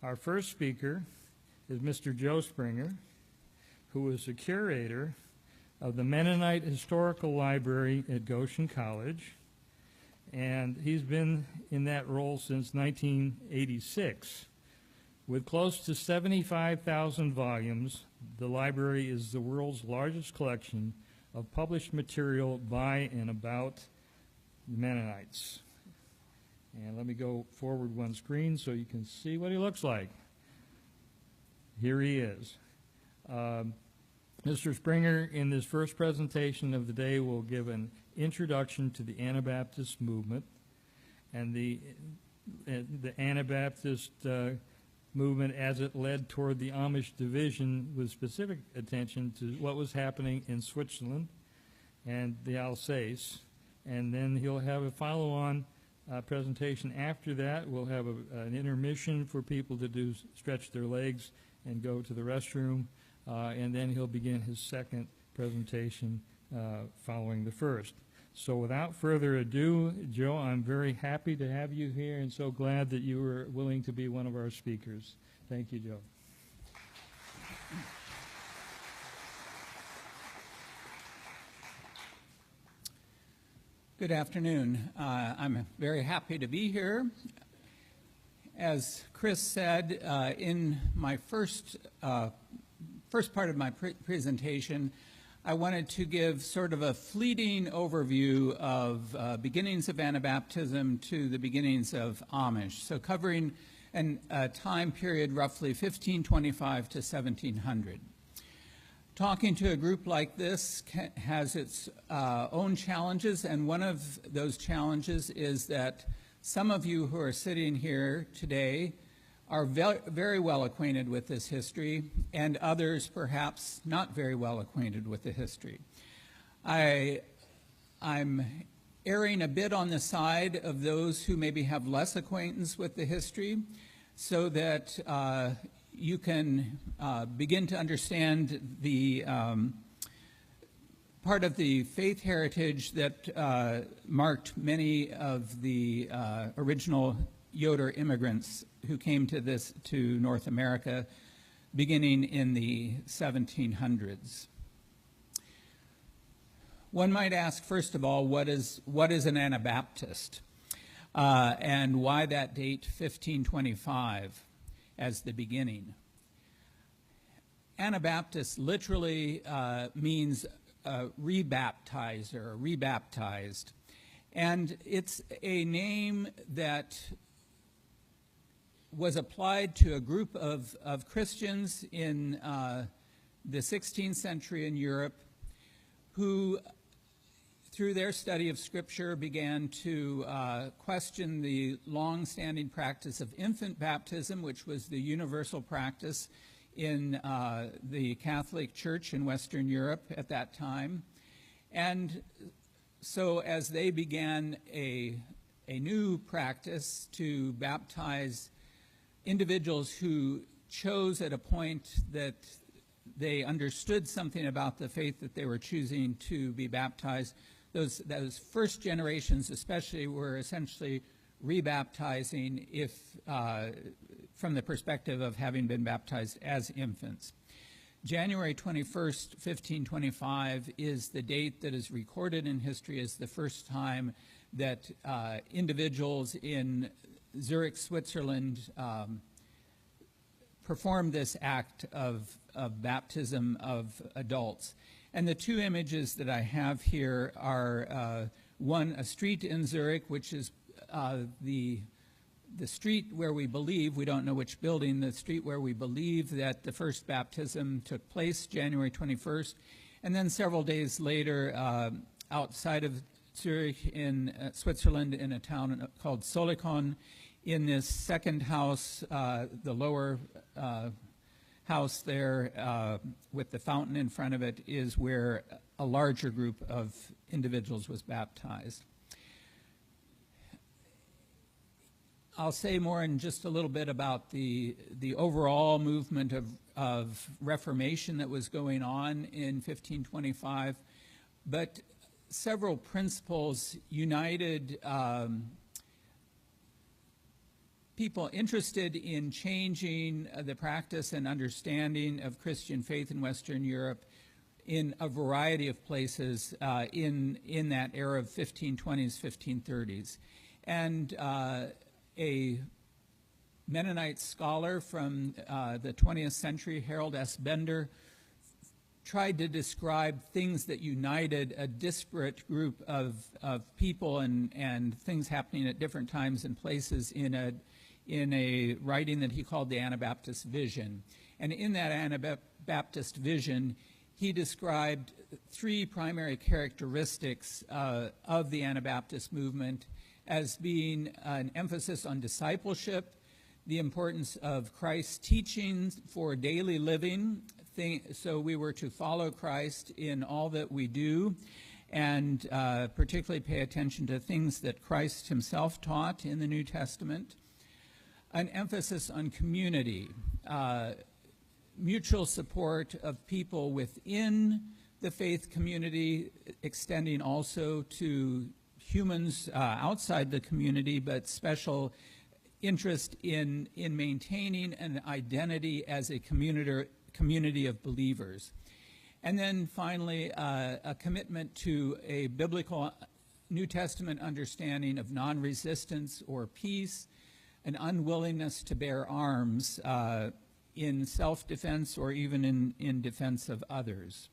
Our first speaker is Mr. Joe Springer, who is the curator of the Mennonite Historical Library at Goshen College, and he's been in that role since 1986. With close to 75,000 volumes, the library is the world's largest collection of published material by and about the Mennonites. And let me go forward one screen so you can see what he looks like. Here he is. Mr. Springer, in this first presentation of the day, will give an introduction to the Anabaptist movement and the Anabaptist movement as it led toward the Amish division, with specific attention to what was happening in Switzerland and the Alsace. And then he'll have a follow-on presentation after that. We'll have an intermission for people to stretch their legs and go to the restroom. And then he'll begin his second presentation following the first. So without further ado, Joe, I'm very happy to have you here and so glad that you were willing to be one of our speakers. Thank you, Joe. Good afternoon. I'm very happy to be here. As Chris said, in my first part of my presentation, I wanted to give sort of a fleeting overview of beginnings of Anabaptism to the beginnings of Amish, so covering a time period roughly 1525 to 1700. Talking to a group like this has its own challenges, and one of those challenges is that some of you who are sitting here today are very well acquainted with this history, and others perhaps not very well acquainted with the history. I'm erring a bit on the side of those who maybe have less acquaintance with the history, so that you can begin to understand the part of the faith heritage that marked many of the original Joder immigrants who came to North America beginning in the 1700s. One might ask, first of all, what is an Anabaptist? And why that date 1525 as the beginning? Anabaptist literally means rebaptizer, or rebaptized. And it's a name that was applied to a group of Christians in the 16th century in Europe who, through their study of Scripture, began to question the long-standing practice of infant baptism, which was the universal practice in the Catholic Church in Western Europe at that time. And so as they began a new practice to baptize individuals who chose at a point that they understood something about the faith that they were choosing to be baptized, those first generations especially were essentially rebaptizing from the perspective of having been baptized as infants. January 21st, 1525 is the date that is recorded in history as the first time that individuals in Zurich, Switzerland, performed this act of baptism of adults. And the two images that I have here are one, a street in Zurich, which is the street where we believe, we don't know which building, the street where we believe that the first baptism took place, January 21st. And then several days later, outside of Zurich in Switzerland, in a town called Solikon, in this second house, the lower house there with the fountain in front of it, is where a larger group of individuals was baptized. I'll say more in just a little bit about the overall movement of Reformation that was going on in 1525, but several principles united people interested in changing the practice and understanding of Christian faith in Western Europe in a variety of places in that era of 1520s, 1530s. And a Mennonite scholar from the 20th century, Harold S. Bender, tried to describe things that united a disparate group of people and things happening at different times and places in a writing that he called the Anabaptist vision. And in that Anabaptist vision, he described three primary characteristics of the Anabaptist movement as being an emphasis on discipleship, the importance of Christ's teachings for daily living, so we were to follow Christ in all that we do, and particularly pay attention to things that Christ himself taught in the New Testament. An emphasis on community, mutual support of people within the faith community, extending also to humans outside the community, but special interest in maintaining an identity as a community of believers. And then finally, a commitment to a biblical New Testament understanding of non-resistance or peace, an unwillingness to bear arms in self-defense or even in defense of others.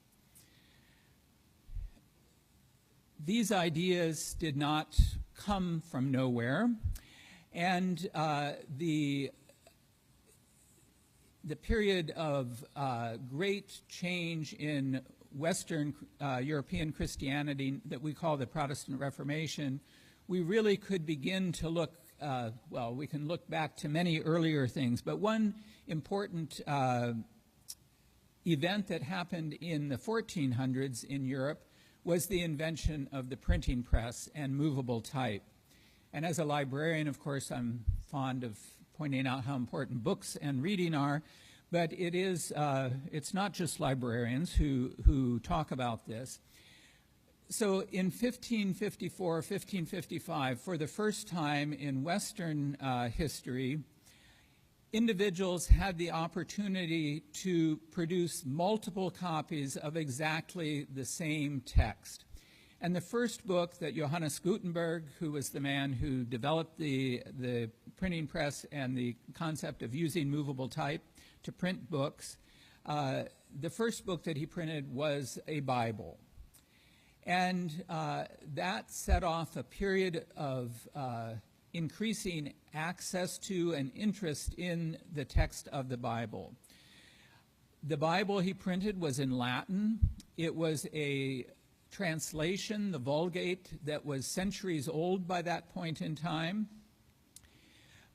These ideas did not come from nowhere, and the period of great change in Western European Christianity that we call the Protestant Reformation, we really could begin to look, well, we can look back to many earlier things, but one important event that happened in the 1400s in Europe was the invention of the printing press and movable type. And as a librarian, of course, I'm fond of pointing out how important books and reading are, but it's not just librarians who talk about this. So in 1554, 1555, for the first time in Western history, individuals had the opportunity to produce multiple copies of exactly the same text. And the first book that Johannes Gutenberg, who was the man who developed the printing press and the concept of using movable type to print books, the first book that he printed was a Bible. And that set off a period of increasing access to and interest in the text of the Bible. The Bible he printed was in Latin. It was a translation, the Vulgate, that was centuries old by that point in time,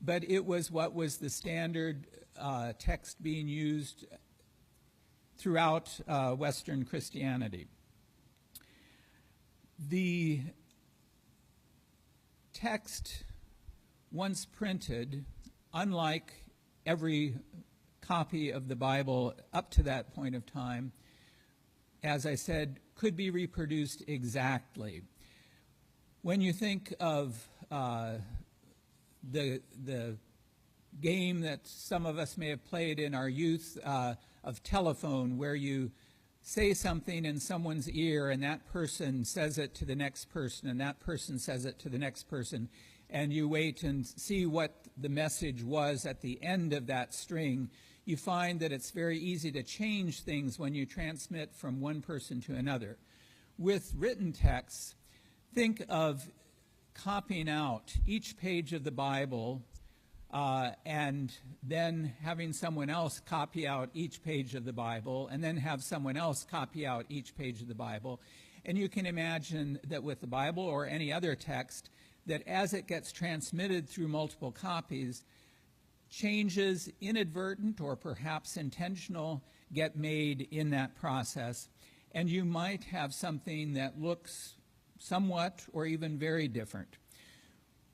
but it was what was the standard text being used throughout Western Christianity. The text, once printed, unlike every copy of the Bible up to that point of time, as I said, could be reproduced exactly. When you think of the game that some of us may have played in our youth of telephone, where you say something in someone's ear and that person says it to the next person and that person says it to the next person, and you wait and see what the message was at the end of that string, you find that it's very easy to change things when you transmit from one person to another. With written texts, think of copying out each page of the Bible and then having someone else copy out each page of the Bible, and then have someone else copy out each page of the Bible. And you can imagine that with the Bible or any other text, that as it gets transmitted through multiple copies, changes, inadvertent or perhaps intentional, get made in that process. And you might have something that looks somewhat or even very different.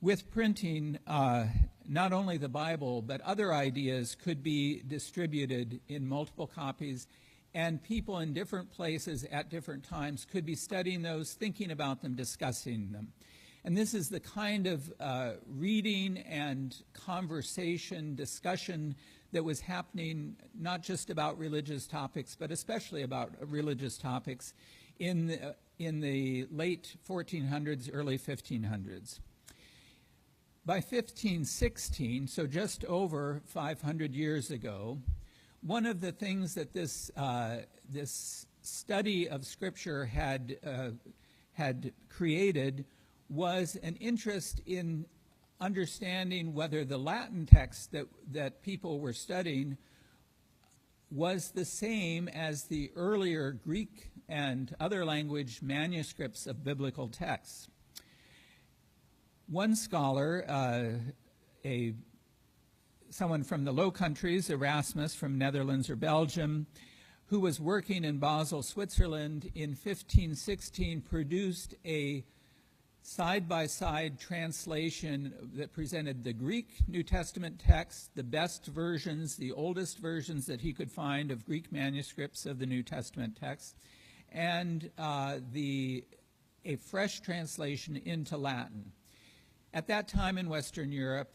With printing, not only the Bible, but other ideas could be distributed in multiple copies, and people in different places at different times could be studying those, thinking about them, discussing them. And this is the kind of reading and conversation, discussion that was happening not just about religious topics, but especially about religious topics in the late 1400s, early 1500s. By 1516, so just over 500 years ago, one of the things that this study of Scripture had created was an interest in understanding whether the Latin text that people were studying was the same as the earlier Greek and other language manuscripts of biblical texts. One scholar, someone from the Low Countries, Erasmus from Netherlands or Belgium, who was working in Basel, Switzerland in 1516, produced a side-by-side translation that presented the Greek New Testament text, the best versions, the oldest versions that he could find of Greek manuscripts of the New Testament text, and a fresh translation into Latin. At that time in Western Europe,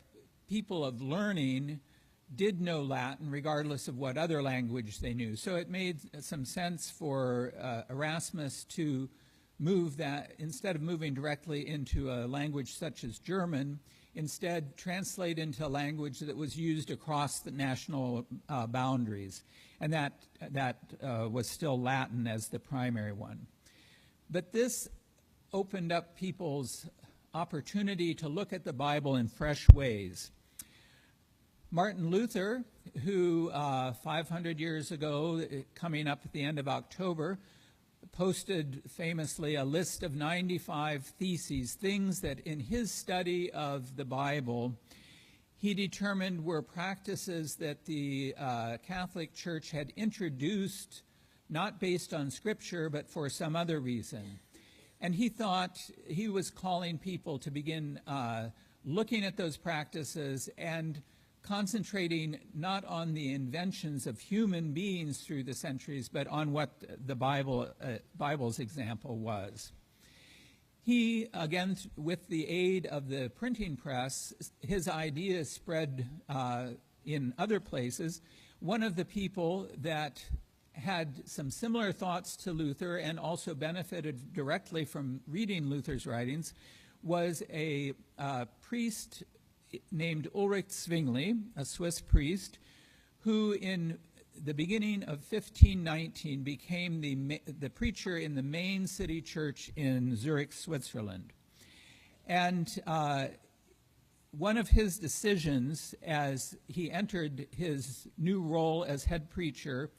people of learning did know Latin regardless of what other language they knew. So it made some sense for Erasmus to move that, instead of moving directly into a language such as German, instead translate into a language that was used across the national boundaries. And that was still Latin as the primary one. But this opened up people's opportunity to look at the Bible in fresh ways. Martin Luther, who 500 years ago, coming up at the end of October, posted famously a list of 95 theses, things that in his study of the Bible he determined were practices that the Catholic Church had introduced, not based on Scripture, but for some other reason. And he thought he was calling people to begin looking at those practices and concentrating not on the inventions of human beings through the centuries, but on what the Bible's example was. He, again, with the aid of the printing press, his ideas spread in other places. One of the people that had some similar thoughts to Luther and also benefited directly from reading Luther's writings was a priest named Ulrich Zwingli, a Swiss priest, who in the beginning of 1519 became the preacher in the main city church in Zurich, Switzerland. And one of his decisions as he entered his new role as head preacher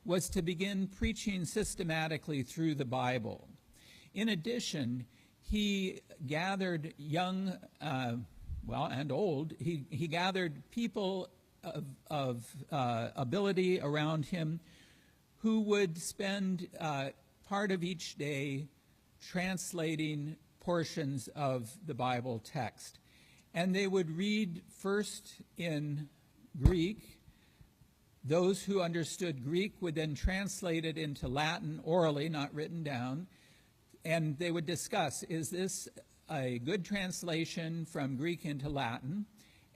was to begin preaching systematically through the Bible. In addition, he gathered young, and old, he gathered people of ability around him who would spend part of each day translating portions of the Bible text. And they would read first in Greek. Those who understood Greek would then translate it into Latin orally, not written down, and they would discuss, is this a good translation from Greek into Latin,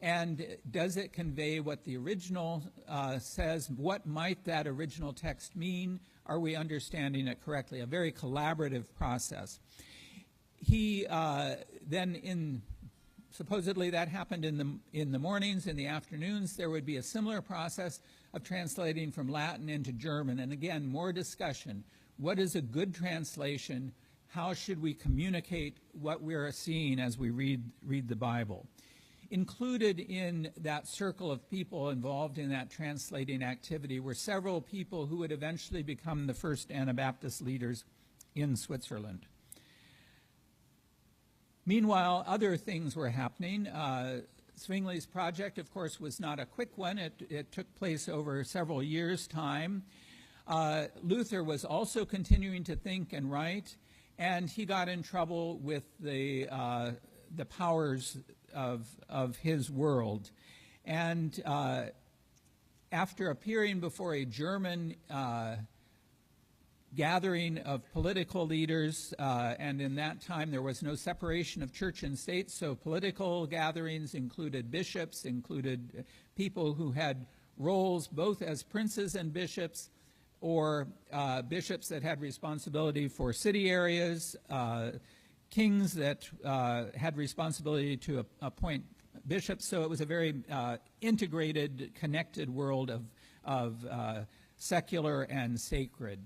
and does it convey what the original says? What might that original text mean? Are we understanding it correctly? A very collaborative process. He then, supposedly that happened in the mornings. In the afternoons, there would be a similar process of translating from Latin into German. And again, more discussion. What is a good translation? How should we communicate what we're seeing as we read the Bible? Included in that circle of people involved in that translating activity were several people who would eventually become the first Anabaptist leaders in Switzerland. Meanwhile, other things were happening. Zwingli's project, of course, was not a quick one. It took place over several years' time. Luther was also continuing to think and write, and he got in trouble with the powers of his world. And after appearing before a German gathering of political leaders, and in that time there was no separation of church and state, so political gatherings included bishops, included people who had roles both as princes and bishops, or bishops that had responsibility for city areas, kings that had responsibility to appoint bishops. So it was a very integrated, connected world of secular and sacred.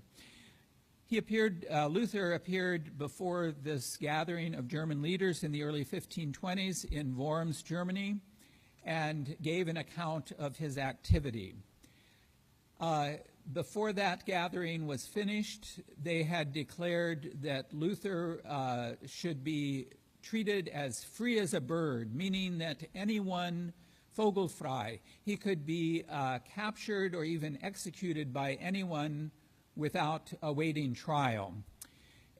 Luther appeared before this gathering of German leaders in the early 1520s in Worms, Germany, and gave an account of his activity. Before that gathering was finished, they had declared that Luther should be treated as free as a bird, meaning that anyone, vogelfrei, he could be captured or even executed by anyone without awaiting trial.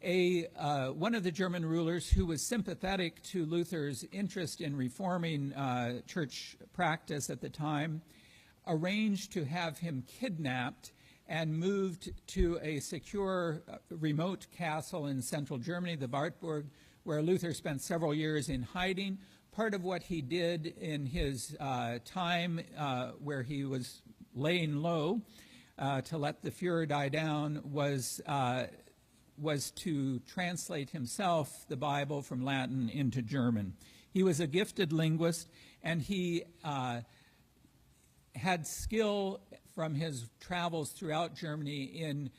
One of the German rulers who was sympathetic to Luther's interest in reforming church practice at the time arranged to have him kidnapped and moved to a secure remote castle in central Germany, the Wartburg, where Luther spent several years in hiding. Part of what he did in his time where he was laying low to let the furor die down was to translate himself the Bible from Latin into German. He was a gifted linguist, and he had skill from his travels throughout Germany in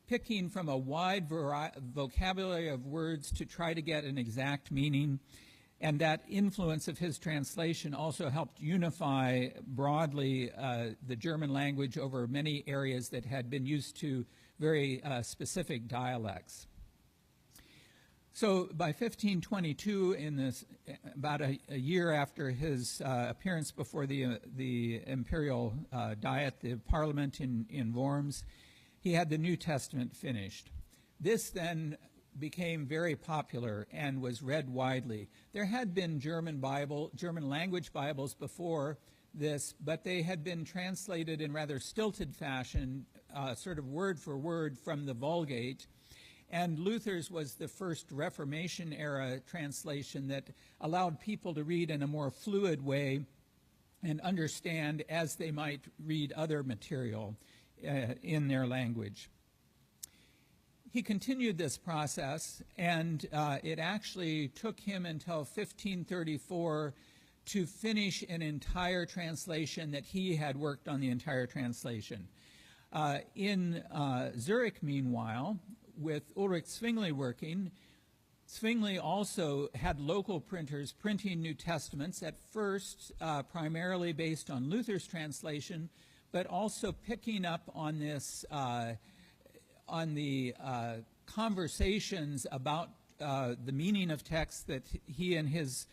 picking from a wide vocabulary of words to try to get an exact meaning. And that influence of his translation also helped unify broadly the German language over many areas that had been used to very specific dialects. So by 1522, about a year after his appearance before the imperial diet, the parliament in Worms, he had the New Testament finished. This then became very popular and was read widely. There had been German language Bibles before this, but they had been translated in rather stilted fashion, sort of word for word from the Vulgate. And Luther's was the first Reformation-era translation that allowed people to read in a more fluid way and understand as they might read other material in their language. He continued this process, and it actually took him until 1534 to finish an entire translation that he had worked on the entire translation. In Zurich, meanwhile, with Ulrich Zwingli working, Zwingli also had local printers printing New Testaments, at first primarily based on Luther's translation, but also picking up on this on the conversations about the meaning of text that he and his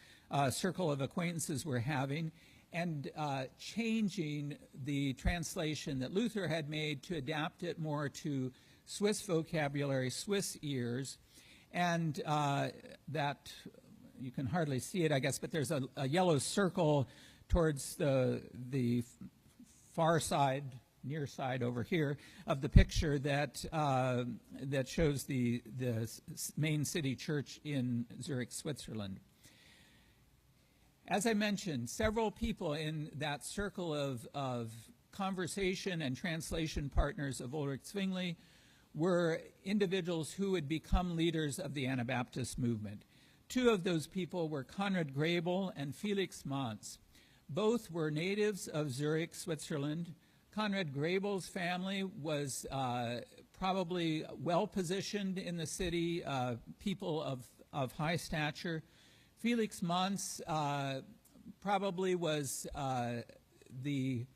circle of acquaintances were having, and changing the translation that Luther had made to adapt it more to Swiss vocabulary, Swiss ears, and that, you can hardly see it, I guess, but there's a yellow circle towards the far side, near side over here of the picture that that shows the main city church in Zurich, Switzerland. As I mentioned, several people in that circle of conversation and translation partners of Ulrich Zwingli were individuals who would become leaders of the Anabaptist movement. Two of those people were Konrad Grebel and Felix Manz. Both were natives of Zurich, Switzerland. Konrad Grebel's family was probably well-positioned in the city, people of high stature. Felix Manz probably was the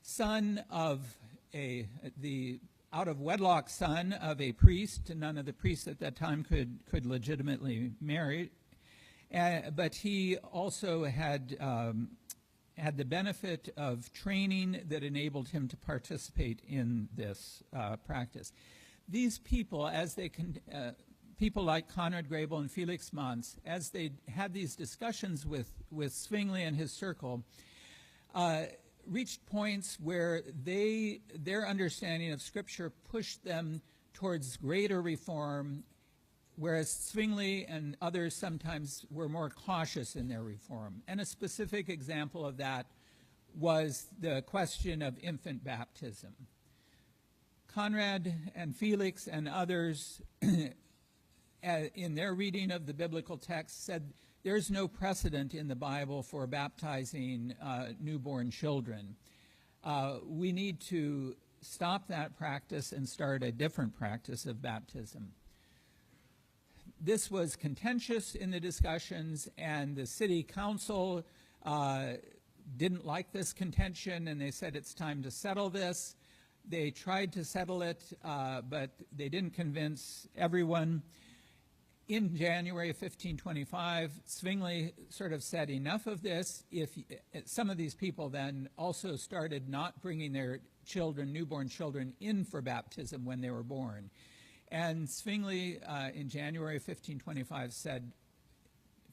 son of the out-of-wedlock son of a priest. None of the priests at that time could legitimately marry. But he also had the benefit of training that enabled him to participate in this practice. These people, as they people like Konrad Grebel and Felix Manz, as they had these discussions with Zwingli and his circle, reached points where their understanding of Scripture pushed them towards greater reform, whereas Zwingli and others sometimes were more cautious in their reform. And a specific example of that was the question of infant baptism. Conrad and Felix and others, in their reading of the biblical text, said there's no precedent in the Bible for baptizing newborn children. We need to stop that practice and start a different practice of baptism. This was contentious in the discussions, and the city council didn't like this contention, and they said it's time to settle this. They tried to settle it, but they didn't convince everyone. In January of 1525, Zwingli sort of said, enough of this. If some of these people then also started not bringing their children, newborn children, in for baptism when they were born. And Zwingli, in January of 1525, said,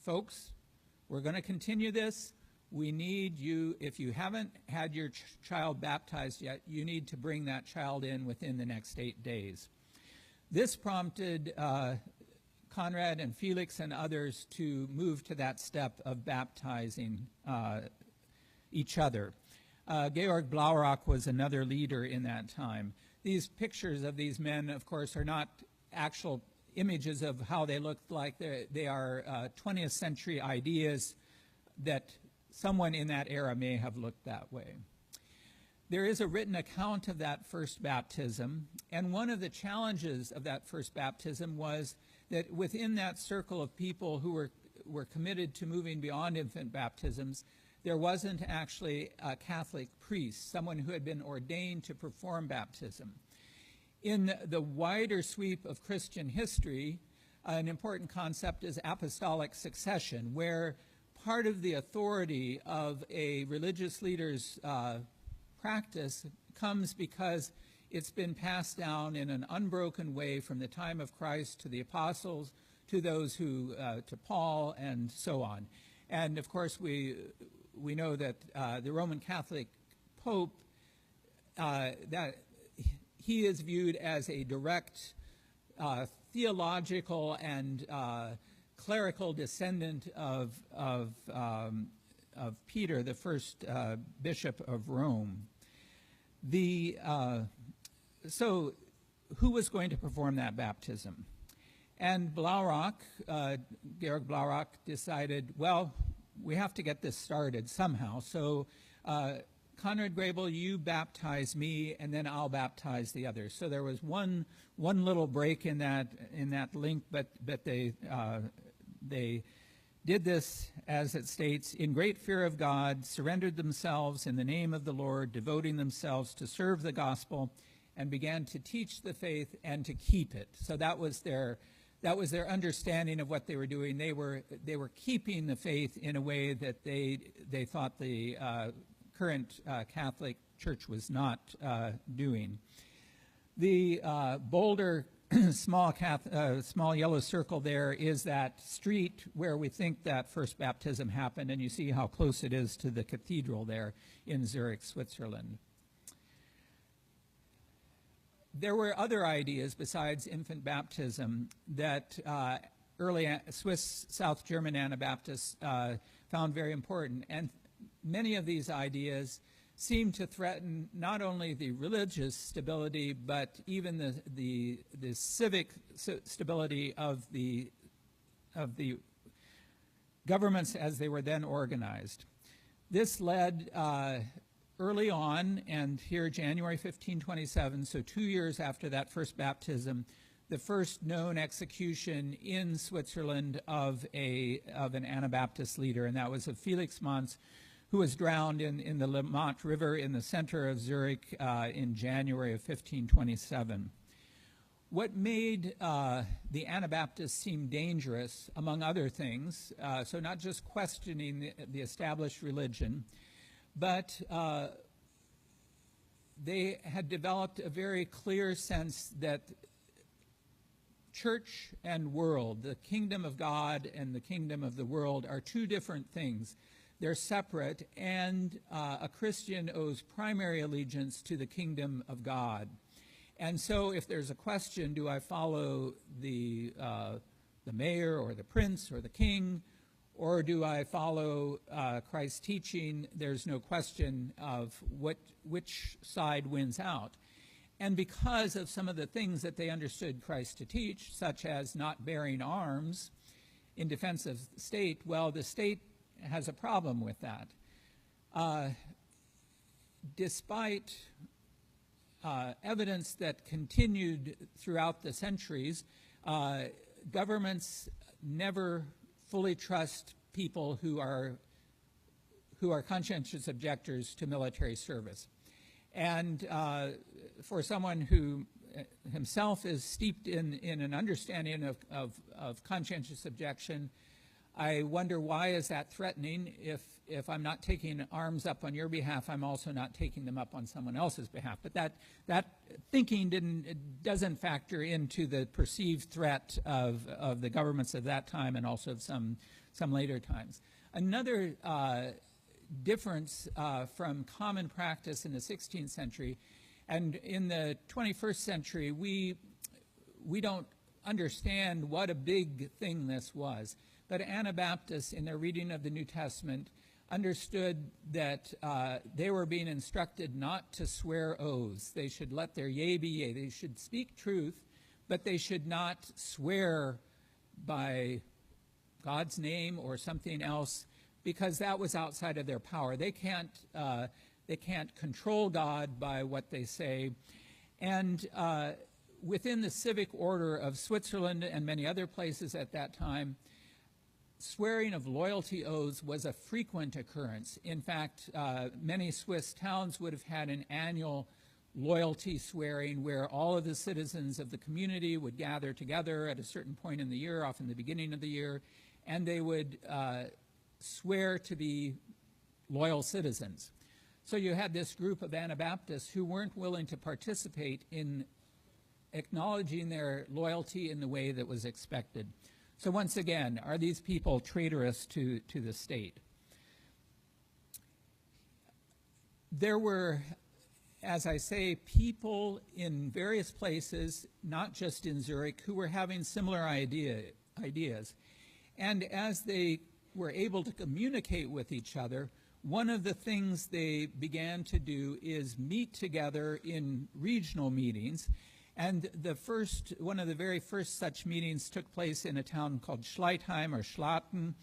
folks, we're going to continue this. We need you, if you haven't had your child baptized yet, you need to bring that child in within the next 8 days. This prompted Conrad and Felix and others to move to that step of baptizing each other. Georg Blaurock was another leader in that time. These pictures of these men, of course, are not actual images of how they looked like. They are 20th century ideas that someone in that era may have looked that way. There is a written account of that first baptism, and one of the challenges of that first baptism was that within that circle of people who were committed to moving beyond infant baptisms, there wasn't actually a Catholic priest, someone who had been ordained to perform baptism. In the wider sweep of Christian history, an important concept is apostolic succession, where part of the authority of a religious leader's practice comes because it's been passed down in an unbroken way from the time of Christ to the apostles, to those who, to Paul, and so on. And of course, we know that the Roman Catholic Pope, that he is viewed as a direct theological and clerical descendant of Peter, the first bishop of Rome. So who was going to perform that baptism? And Blaurock, Georg Blaurock, decided, well, we have to get this started somehow. So Conrad Grebel, you baptize me, and then I'll baptize the others. So there was one little break in that link, but they did this, as it states, in great fear of God, surrendered themselves in the name of the Lord, devoting themselves to serve the gospel, and began to teach the faith and to keep it. So that was their understanding of what they were doing. They were keeping the faith in a way that they thought the current Catholic Church was not doing. The bolder small yellow circle there is that street where we think that first baptism happened, and you see how close it is to the cathedral there in Zurich, Switzerland. There were other ideas besides infant baptism that early Swiss South German Anabaptists found very important, and many of these ideas seem to threaten not only the religious stability, but even the civic stability of the governments as they were then organized. This led early on, and here January 1527, so 2 years after that first baptism, the first known execution in Switzerland of an Anabaptist leader, and that was of Felix Manz, who was drowned in the Le Mont River in the center of Zurich in January of 1527. What made the Anabaptists seem dangerous, among other things, so not just questioning the established religion, but they had developed a very clear sense that church and world, the kingdom of God and the kingdom of the world, are two different things. They're separate, and a Christian owes primary allegiance to the kingdom of God. And so if there's a question, do I follow the mayor or the prince or the king, or do I follow Christ's teaching? There's no question of which side wins out. And because of some of the things that they understood Christ to teach, such as not bearing arms in defense of the state, well, the state has a problem with that. Despite evidence that continued throughout the centuries, governments never fully trust people who are conscientious objectors to military service. And for someone who himself is steeped in an understanding of conscientious objection, I wonder, why is that threatening? If I'm not taking arms up on your behalf, I'm also not taking them up on someone else's behalf. But that thinking doesn't factor into the perceived threat of the governments of that time and also of some later times. Another difference from common practice in the 16th century, and in the 21st century, we don't understand what a big thing this was. But Anabaptists, in their reading of the New Testament, understood that they were being instructed not to swear oaths. They should let their yea be yea. They should speak truth, but they should not swear by God's name or something else, because that was outside of their power. They can't control God by what they say. And within the civic order of Switzerland and many other places at that time, swearing of loyalty oaths was a frequent occurrence. In fact, many Swiss towns would have had an annual loyalty swearing where all of the citizens of the community would gather together at a certain point in the year, often the beginning of the year, and they would swear to be loyal citizens. So you had this group of Anabaptists who weren't willing to participate in acknowledging their loyalty in the way that was expected. So once again, are these people traitorous to the state? There were, as I say, people in various places, not just in Zurich, who were having similar ideas. And as they were able to communicate with each other, one of the things they began to do is meet together in regional meetings. And one of the very first such meetings took place in a town called Schleitheim or Schlatten.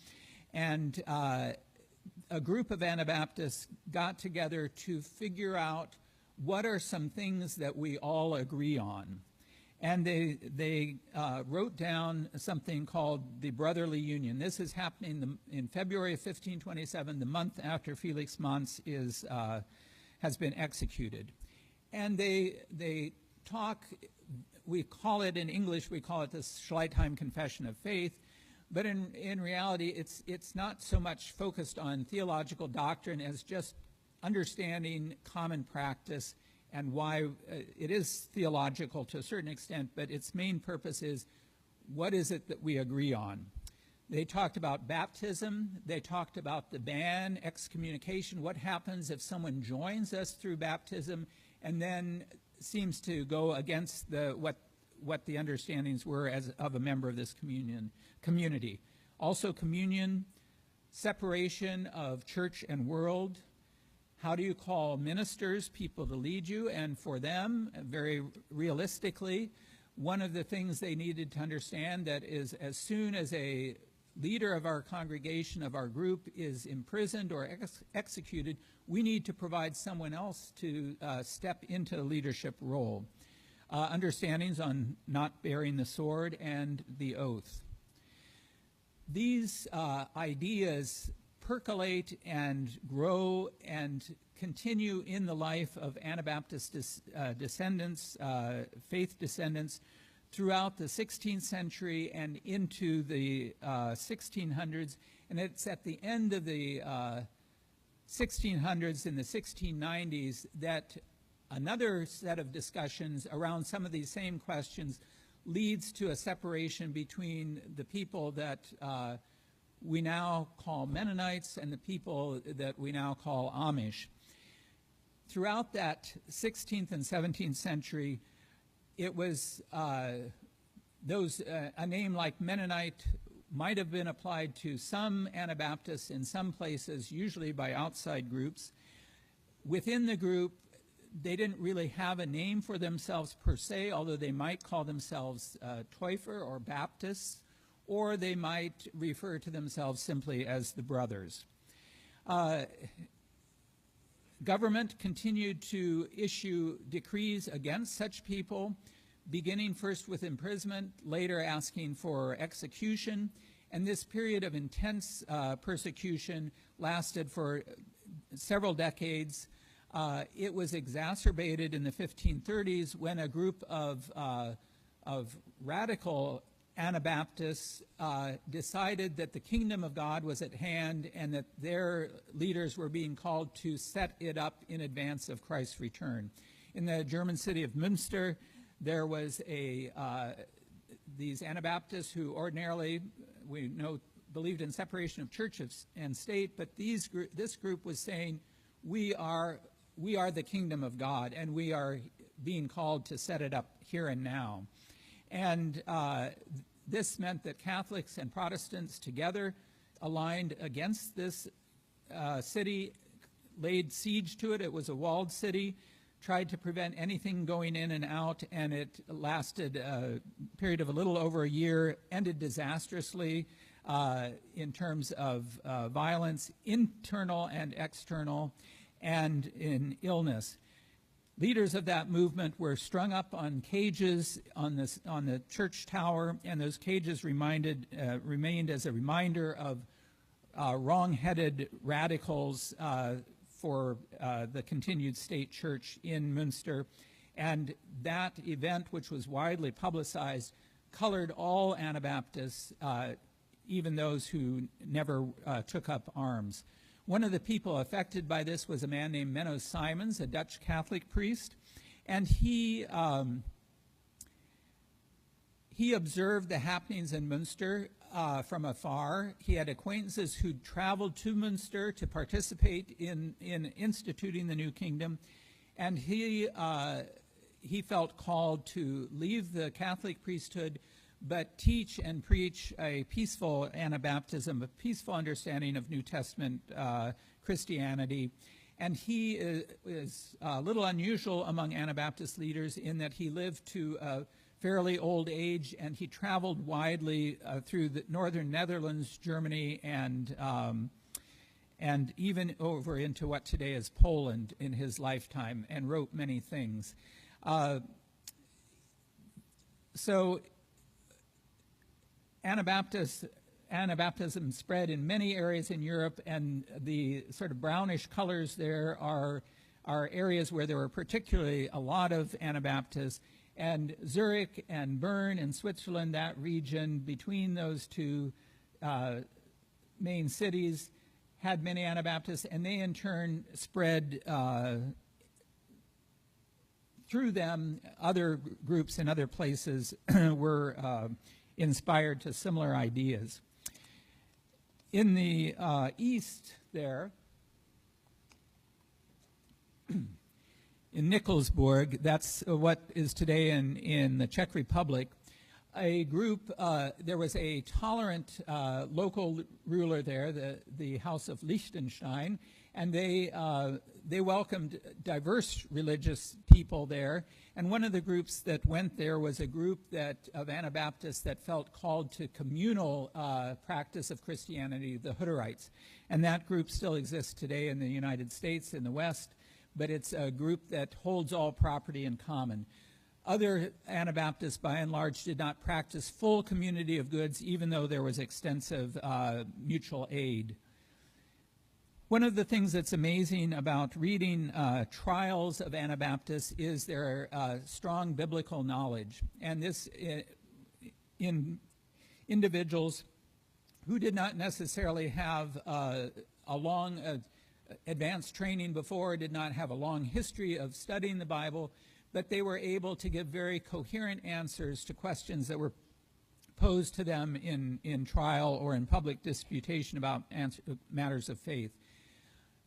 And a group of Anabaptists got together to figure out what are some things that we all agree on. And they wrote down something called the Brotherly Union. This is happening in February of 1527, the month after Felix Manz has been executed. And they talk, we call it in English, we call it the Schleitheim Confession of Faith, but in reality, it's not so much focused on theological doctrine as just understanding common practice and why it is theological to a certain extent, but its main purpose is, what is it that we agree on? They talked about baptism. They talked about the ban, excommunication. What happens if someone joins us through baptism and then seems to go against what the understandings were as of a member of this community? Also communion, separation of church and world. How do you call ministers, people to lead you? And for them, very realistically, one of the things they needed to understand that is, as soon as a leader of our congregation, of our group, is imprisoned or executed, we need to provide someone else to step into the leadership role. Understandings on not bearing the sword and the oath. These ideas percolate and grow and continue in the life of Anabaptist descendants, faith descendants, throughout the 16th century and into the 1600s. And it's at the end of the 1600s, in the 1690s, that another set of discussions around some of these same questions leads to a separation between the people that we now call Mennonites and the people that we now call Amish. Throughout that 16th and 17th century, it was a name like Mennonite might have been applied to some Anabaptists in some places, usually by outside groups. Within the group, they didn't really have a name for themselves per se, although they might call themselves Täufer or Baptists, or they might refer to themselves simply as the Brothers. Government continued to issue decrees against such people, beginning first with imprisonment, later asking for execution, and this period of intense persecution lasted for several decades. It was exacerbated in the 1530s when a group of radical Anabaptists decided that the kingdom of God was at hand and that their leaders were being called to set it up in advance of Christ's return. In the German city of Münster, there was these Anabaptists who ordinarily, we know, believed in separation of church and state, but this group was saying, we are the kingdom of God, and we are being called to set it up here and now. And this meant that Catholics and Protestants together aligned against this city, laid siege to it. It was a walled city, tried to prevent anything going in and out, and it lasted a period of a little over a year, ended disastrously in terms of violence, internal and external, and in illness. Leaders of that movement were strung up on cages on the church tower, and those cages remained as a reminder of wrong-headed radicals for the continued state church in Münster. And that event, which was widely publicized, colored all Anabaptists, even those who never took up arms. One of the people affected by this was a man named Menno Simons, a Dutch Catholic priest, and he observed the happenings in Münster from afar. He had acquaintances who traveled to Münster to participate in instituting the new kingdom, and he felt called to leave the Catholic priesthood but teach and preach a peaceful Anabaptism, a peaceful understanding of New Testament Christianity. And he is a little unusual among Anabaptist leaders in that he lived to a fairly old age, and he traveled widely through the northern Netherlands, Germany, and even over into what today is Poland in his lifetime, and wrote many things. So Anabaptism spread in many areas in Europe, and the sort of brownish colors there are areas where there were particularly a lot of Anabaptists. And Zurich and Bern in Switzerland, that region between those two main cities, had many Anabaptists, and they in turn spread through them. Other groups in other places were inspired to similar ideas. In the east there, in Nikolsburg, that's what is today in the Czech Republic, a group, there was a tolerant local ruler there, the House of Liechtenstein, and they welcomed diverse religious people there. And one of the groups that went there was a group of Anabaptists that felt called to communal practice of Christianity, the Joderites. And that group still exists today in the United States, in the West, but it's a group that holds all property in common. Other Anabaptists, by and large, did not practice full community of goods, even though there was extensive mutual aid. One of the things that's amazing about reading trials of Anabaptists is their strong biblical knowledge. And this in individuals who did not necessarily have a long advanced training before, did not have a long history of studying the Bible, but they were able to give very coherent answers to questions that were posed to them in trial or in public disputation about matters of faith.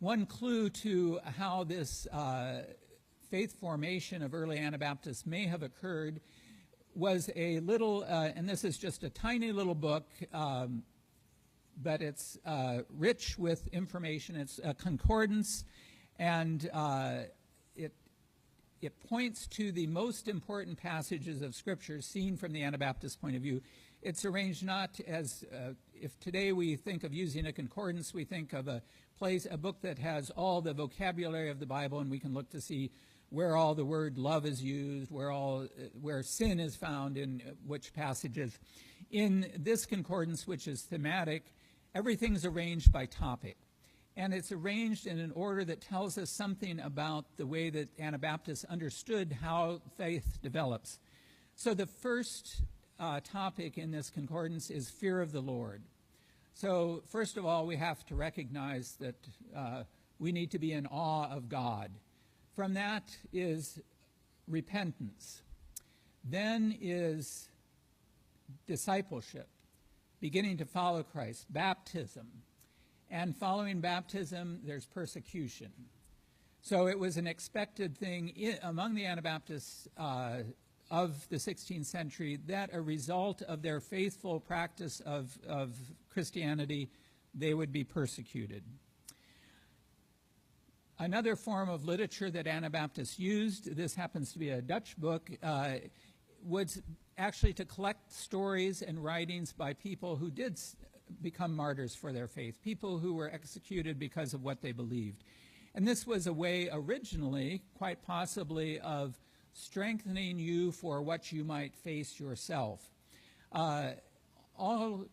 One clue to how this faith formation of early Anabaptists may have occurred was a little, and this is just a tiny little book, but it's rich with information. It's a concordance, and it points to the most important passages of Scripture seen from the Anabaptist point of view. It's arranged not as, if today we think of using a concordance, we think of a book that has all the vocabulary of the Bible, and we can look to see where all the word love is used, where sin is found in which passages. In this concordance, which is thematic, everything's arranged by topic. And it's arranged in an order that tells us something about the way that Anabaptists understood how faith develops. So the first topic in this concordance is fear of the Lord. So first of all, we have to recognize that we need to be in awe of God. From that is repentance. Then is discipleship, beginning to follow Christ, baptism. And following baptism, there's persecution. So it was an expected thing among the Anabaptists of the 16th century that a result of their faithful practice of Christianity, they would be persecuted. Another form of literature that Anabaptists used, this happens to be a Dutch book, was actually to collect stories and writings by people who did become martyrs for their faith, people who were executed because of what they believed. And this was a way originally, quite possibly, of strengthening you for what you might face yourself. All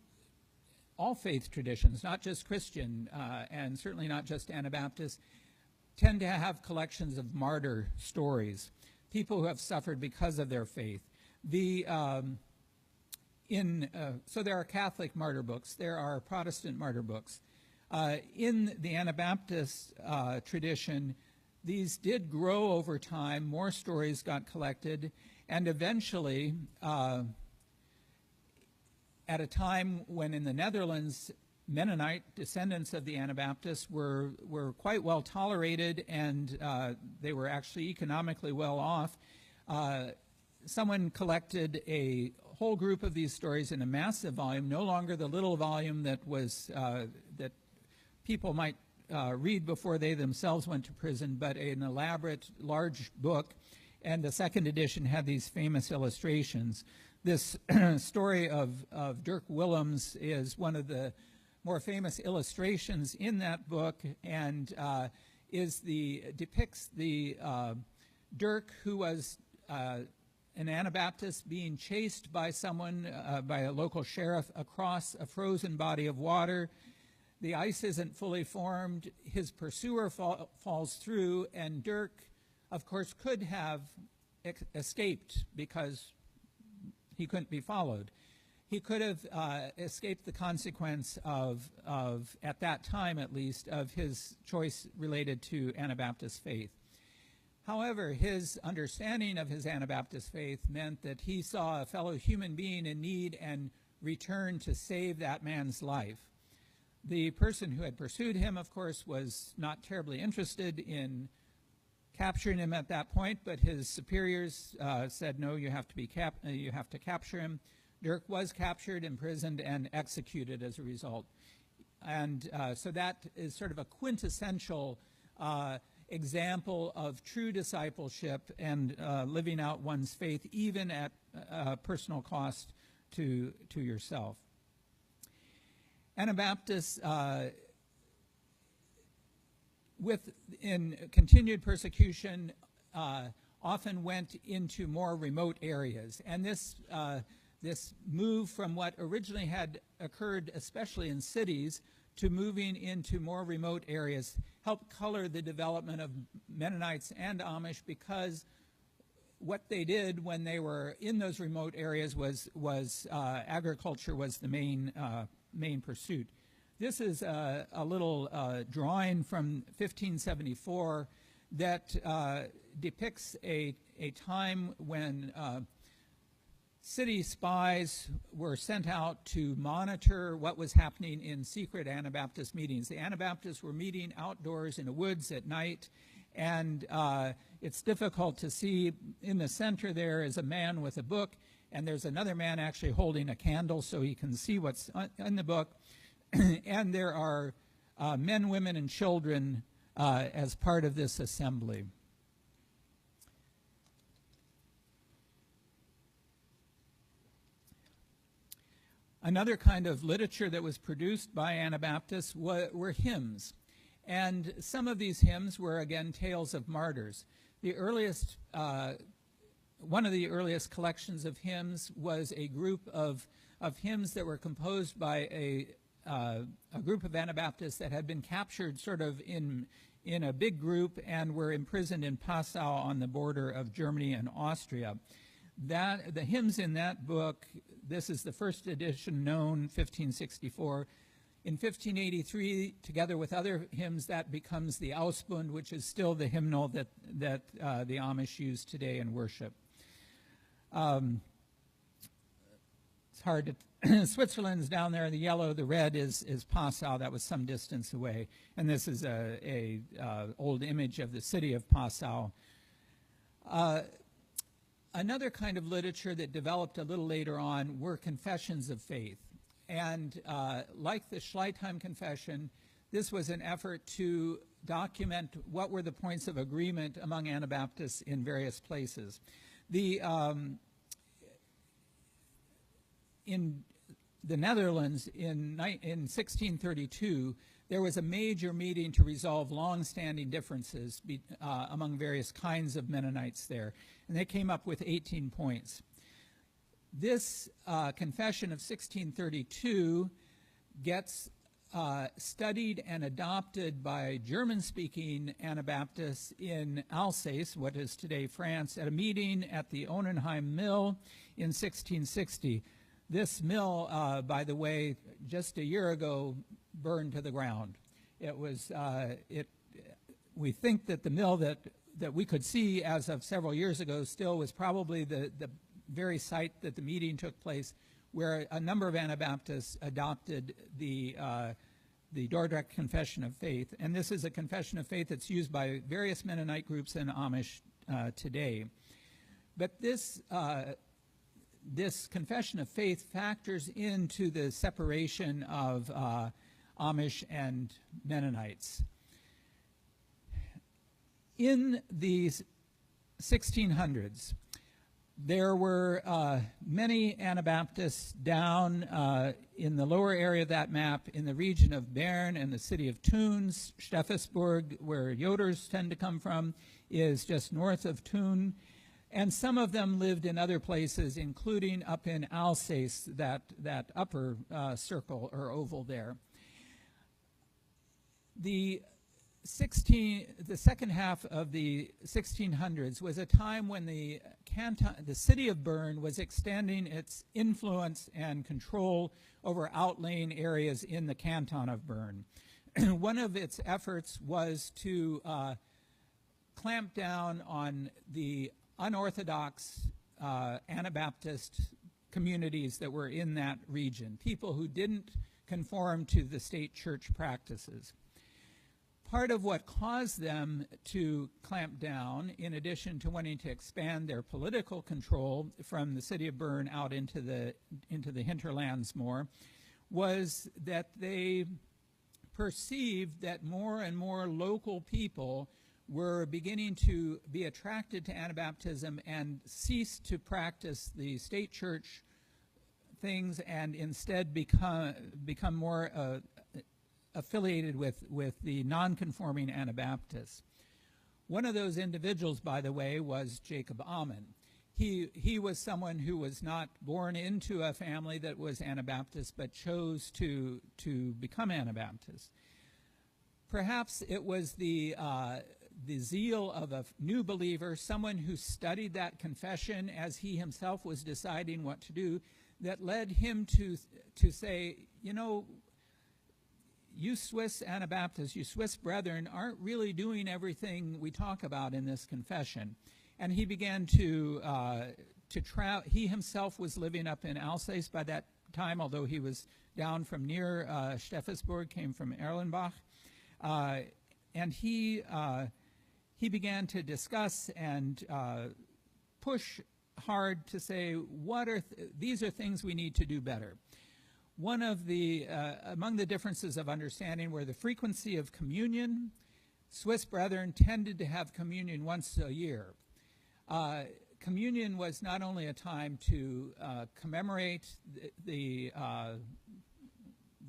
faith traditions, not just Christian, and certainly not just Anabaptist, tend to have collections of martyr stories, people who have suffered because of their faith. So there are Catholic martyr books, there are Protestant martyr books. In the Anabaptist tradition, these did grow over time, more stories got collected, and eventually, at a time when in the Netherlands, Mennonite descendants of the Anabaptists were quite well tolerated, and they were actually economically well off. Someone collected a whole group of these stories in a massive volume, no longer the little volume that was that people might read before they themselves went to prison, but an elaborate, large book. And the second edition had these famous illustrations. This story of Dirk Willems is one of the more famous illustrations in that book, and depicts the Dirk, who was an Anabaptist, being chased by someone, by a local sheriff, across a frozen body of water. The ice isn't fully formed. His pursuer falls through, and Dirk, of course, could have escaped because he couldn't be followed. He could have escaped the consequence of, at that time at least, of his choice related to Anabaptist faith. However, his understanding of his Anabaptist faith meant that he saw a fellow human being in need and returned to save that man's life. The person who had pursued him, of course, was not terribly interested in capturing him at that point, but his superiors said, no, you have to capture him. Dirk was captured, imprisoned, and executed as a result. And so that is sort of a quintessential example of true discipleship and living out one's faith, even at personal cost to yourself. Anabaptists, in continued persecution, often went into more remote areas. And this move from what originally had occurred, especially in cities, to moving into more remote areas helped color the development of Mennonites and Amish, because what they did when they were in those remote areas was agriculture was the main pursuit. This is a little drawing from 1574 that depicts a time when city spies were sent out to monitor what was happening in secret Anabaptist meetings. The Anabaptists were meeting outdoors in the woods at night, and It's difficult to see. In the center there is a man with a book, and there's another man actually holding a candle so he can see what's in the book. And there are men, women, and children as part of this assembly. Another kind of literature that was produced by Anabaptists were hymns. And some of these hymns were, again, tales of martyrs. The earliest, one of the earliest collections of hymns was a group of hymns that were composed by a group of Anabaptists that had been captured sort of in a big group and were imprisoned in Passau on the border of Germany and Austria. The hymns in that book, this is the first edition known, 1564. In 1583, together with other hymns, that becomes the Ausbund, which is still the hymnal that the Amish use today in worship. It's hard to... Switzerland's down there, the yellow, the red is Passau. That was some distance away. And this is a old image of the city of Passau. Another kind of literature that developed a little later on were confessions of faith. And like the Schleitheim Confession, this was an effort to document what were the points of agreement among Anabaptists in various places. In the Netherlands, in 1632, there was a major meeting to resolve long-standing differences among various kinds of Mennonites there. And they came up with 18 points. This confession of 1632 gets studied and adopted by German-speaking Anabaptists in Alsace, what is today France, at a meeting at the Onenheim Mill in 1660. This mill, by the way, just a year ago burned to the ground. It was, we think that the mill that we could see as of several years ago still was probably the very site that the meeting took place, where a number of Anabaptists adopted the Dordrecht Confession of Faith. And this is a confession of faith that's used by various Mennonite groups and Amish today. But this confession of faith factors into the separation of Amish and Mennonites. In the 1600s, there were many Anabaptists down in the lower area of that map in the region of Bern and the city of Thunes. Steffisburg, where Joders tend to come from, is just north of Thun. And some of them lived in other places, including up in Alsace, that upper circle or oval there. The second half of the 1600s was a time when the city of Bern was extending its influence and control over outlying areas in the canton of Bern. One of its efforts was to clamp down on the unorthodox Anabaptist communities that were in that region, people who didn't conform to the state church practices. Part of what caused them to clamp down, in addition to wanting to expand their political control from the city of Bern out into the hinterlands more, was that they perceived that more and more local people were beginning to be attracted to Anabaptism and cease to practice the state church things and instead become more affiliated with the non-conforming Anabaptists. One of those individuals, by the way, was Jacob Ammon. He was someone who was not born into a family that was Anabaptist, but chose to become Anabaptist. Perhaps it was the zeal of a new believer, someone who studied that confession as he himself was deciding what to do, that led him to say, you know, you Swiss Anabaptists, you Swiss brethren, aren't really doing everything we talk about in this confession. And he began to travel. He himself was living up in Alsace by that time, although he was down from near Steffisburg, came from Erlenbach. And he he began to discuss and push hard to say, these are things we need to do better. One of the, among the differences of understanding were the frequency of communion. Swiss brethren tended to have communion once a year. Communion was not only a time to commemorate the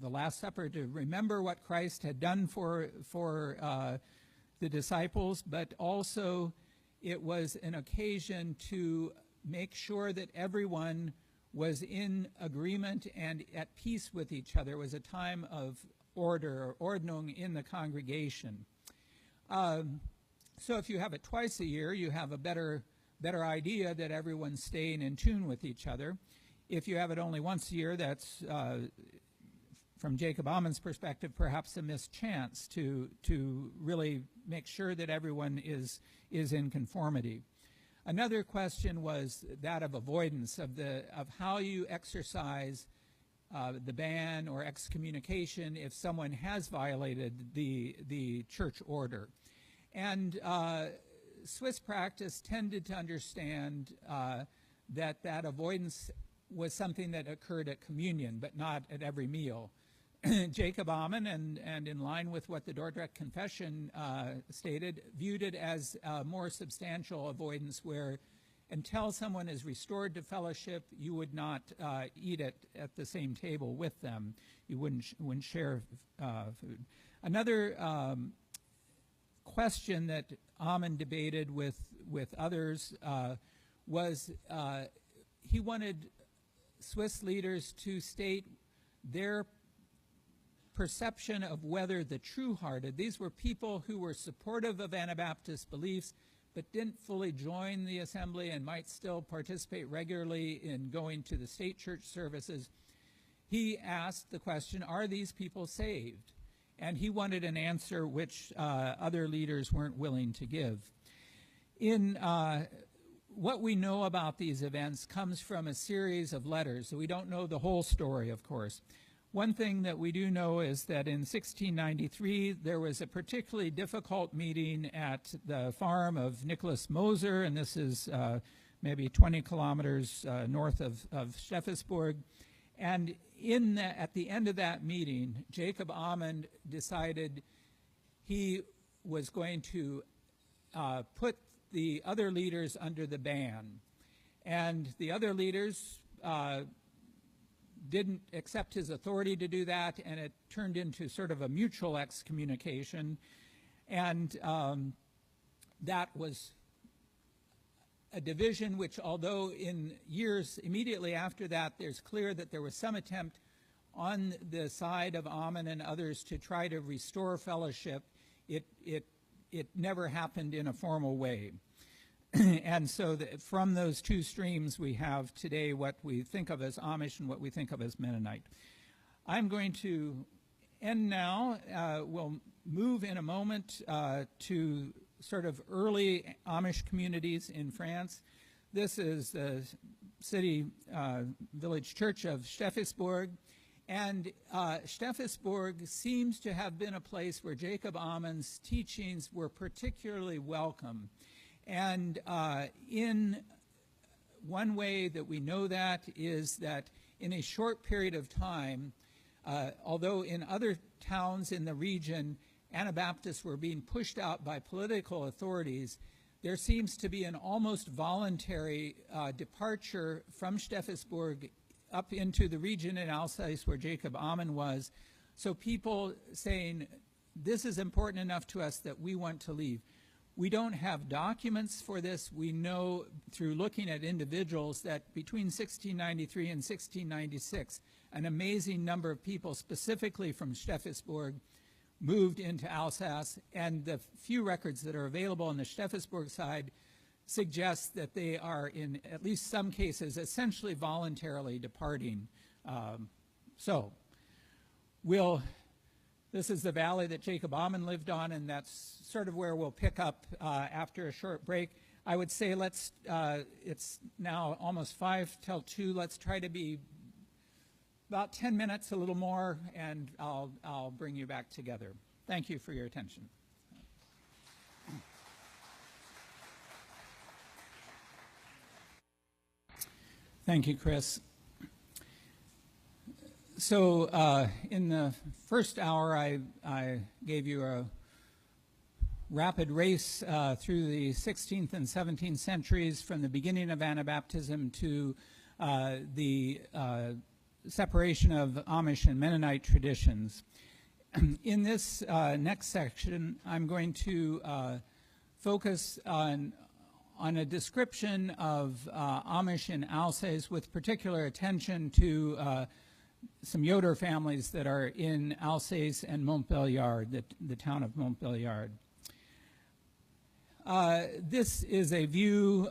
Last Supper, to remember what Christ had done for the disciples, but also it was an occasion to make sure that everyone was in agreement and at peace with each other. It was a time of order, or Ordnung, in the congregation. So if you have it twice a year, you have a better idea that everyone's staying in tune with each other. If you have it only once a year, that's, from Jacob Ammon's perspective, perhaps a missed chance to really make sure that everyone is in conformity. Another question was that of avoidance, of how you exercise the ban or excommunication if someone has violated the church order. And Swiss practice tended to understand that avoidance was something that occurred at communion, but not at every meal. Jacob Ammon, and in line with what the Dordrecht Confession stated, viewed it as a more substantial avoidance where until someone is restored to fellowship, you would not eat at the same table with them. You wouldn't share food. Another question that Ammon debated with others was he wanted Swiss leaders to state their perception of whether the true-hearted, these were people who were supportive of Anabaptist beliefs but didn't fully join the assembly and might still participate regularly in going to the state church services. He asked the question, are these people saved? And he wanted an answer which other leaders weren't willing to give. In what we know about these events comes from a series of letters, so we don't know the whole story, of course. One thing that we do know is that in 1693, there was a particularly difficult meeting at the farm of Nicholas Moser, and this is maybe 20 kilometers north of Steffisburg. And at the end of that meeting, Jacob Ammon decided he was going to put the other leaders under the ban. And the other leaders didn't accept his authority to do that, and it turned into sort of a mutual excommunication. And that was a division which, although in years immediately after that, there's clear that there was some attempt on the side of Ammon and others to try to restore fellowship, it never happened in a formal way. And so from those two streams, we have today what we think of as Amish and what we think of as Mennonite. I'm going to end now. We'll move in a moment to sort of early Amish communities in France. This is the city village church of Steffisburg. And Steffisburg seems to have been a place where Jacob Ammon's teachings were particularly welcome. And in one way that we know that is that in a short period of time, although in other towns in the region, Anabaptists were being pushed out by political authorities, there seems to be an almost voluntary departure from Steffisburg up into the region in Alsace where Jacob Ammon was. So people saying, this is important enough to us that we want to leave. We don't have documents for this. We know through looking at individuals that between 1693 and 1696, an amazing number of people, specifically from Steffisburg, moved into Alsace, and the few records that are available on the Steffisburg side suggest that they are, in at least some cases, essentially voluntarily departing. This is the valley that Jacob Ammon lived on, and that's sort of where we'll pick up after a short break. I would say it's now almost 5 till 2. Let's try to be about 10 minutes, a little more, and I'll bring you back together. Thank you for your attention. Thank you, Chris. So in the first hour, I gave you a rapid race through the 16th and 17th centuries from the beginning of Anabaptism to the separation of Amish and Mennonite traditions. In this next section, I'm going to focus on a description of Amish in Alsace with particular attention to some Joder families that are in Alsace and Montbéliard, the town of Montbéliard. This is a view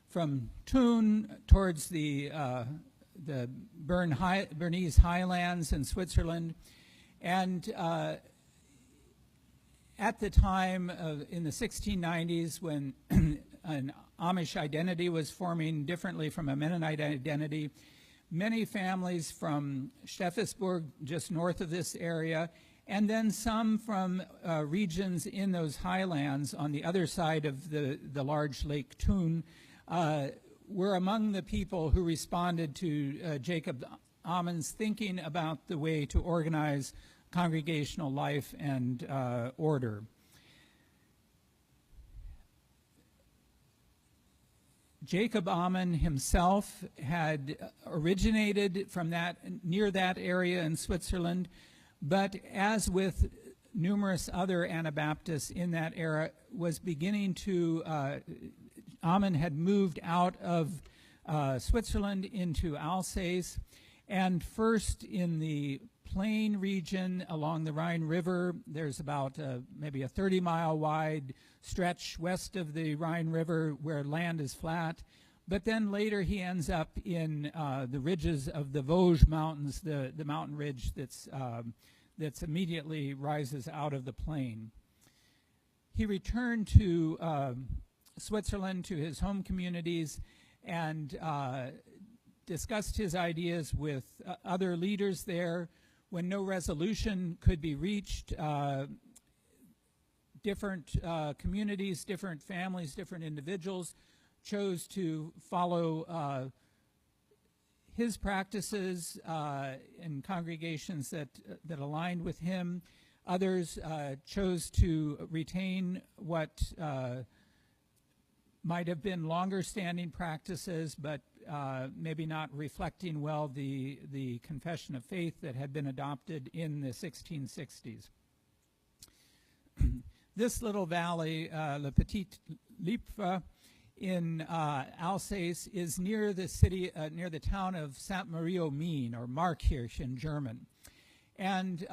from Thun towards the Bernese Highlands in Switzerland. And at the time in the 1690s, when an Amish identity was forming differently from a Mennonite identity, many families from Steffisburg, just north of this area, and then some from regions in those highlands on the other side of the large Lake Thun, were among the people who responded to Jacob Ammon's thinking about the way to organize congregational life and order. Jacob Ammon himself had originated from near that area in Switzerland, but as with numerous other Anabaptists in that era, was beginning to, Ammon had moved out of Switzerland into Alsace, and first in the plain region along the Rhine River. There's about maybe a 30-mile wide stretch west of the Rhine River where land is flat. But then later he ends up in the ridges of the Vosges Mountains, the mountain ridge that's immediately rises out of the plain. He returned to Switzerland, to his home communities, and discussed his ideas with other leaders there. When no resolution could be reached, different communities, different families, different individuals chose to follow his practices in congregations that aligned with him. Others chose to retain what might have been longer standing practices, but maybe not reflecting well the confession of faith that had been adopted in the 1660s. This little valley, Le Petit Lippe in Alsace, is near the city, near the town of Saint-Marie-aux-Mines, or Markirch in German. And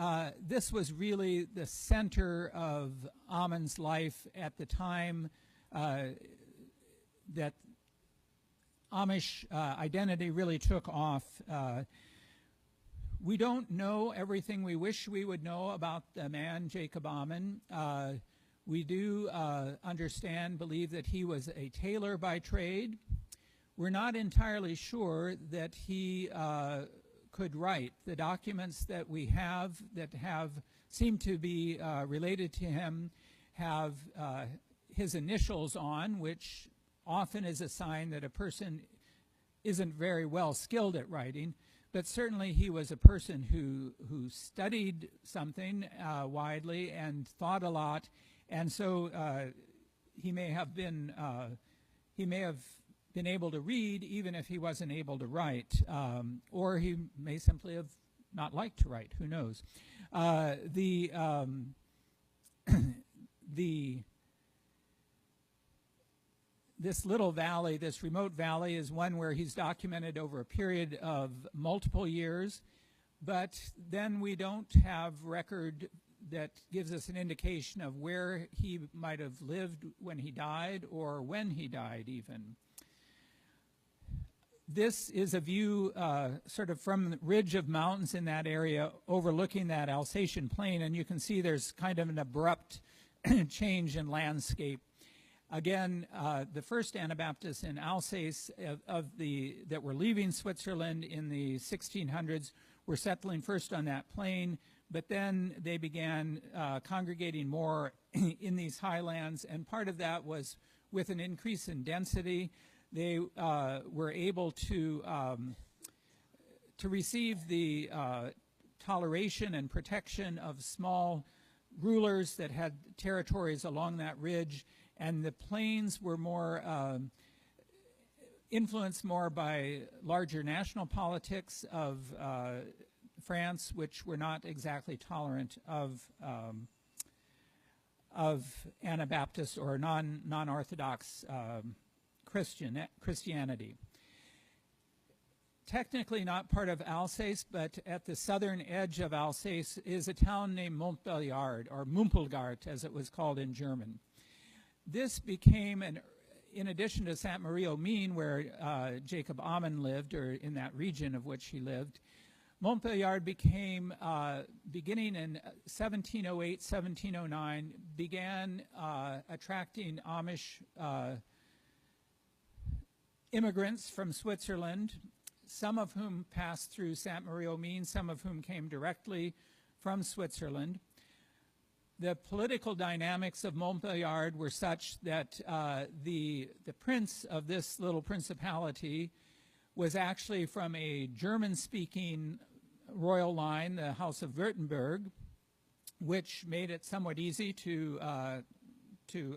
this was really the center of Ammon's life at the time that Amish identity really took off. We don't know everything we wish we would know about the man, Jacob Ammon. We do believe that he was a tailor by trade. We're not entirely sure that he could write. The documents that we have that seem to be related to him have his initials on, which often is a sign that a person isn't very well skilled at writing, but certainly he was a person who studied something widely and thought a lot, and so he may have been able to read even if he wasn't able to write, or he may simply have not liked to write. Who knows? This little valley, this remote valley, is one where he's documented over a period of multiple years, but then we don't have record that gives us an indication of where he might have lived when he died or when he died even. This is a view sort of from the ridge of mountains in that area overlooking that Alsatian plain, and you can see there's kind of an abrupt change in landscape. Again, the first Anabaptists in Alsace that were leaving Switzerland in the 1600s were settling first on that plain, but then they began congregating more in these highlands, and part of that was with an increase in density. they were able to receive the toleration and protection of small rulers that had territories along that ridge, and the plains were more influenced more by larger national politics of France, which were not exactly tolerant of Anabaptist or non-Orthodox Christianity. Technically not part of Alsace, but at the southern edge of Alsace is a town named Montbéliard, or Mumpelgart, as it was called in German. This became, in addition to Sainte-Marie-aux-Mines, where Jacob Ammon lived, or in that region of which he lived, Montbéliard became, beginning in 1708, 1709, began attracting Amish immigrants from Switzerland, some of whom passed through Sainte-Marie-aux-Mines, some of whom came directly from Switzerland. The political dynamics of Montbéliard were such that the prince of this little principality was actually from a German-speaking royal line, the House of Württemberg, which made it somewhat easy to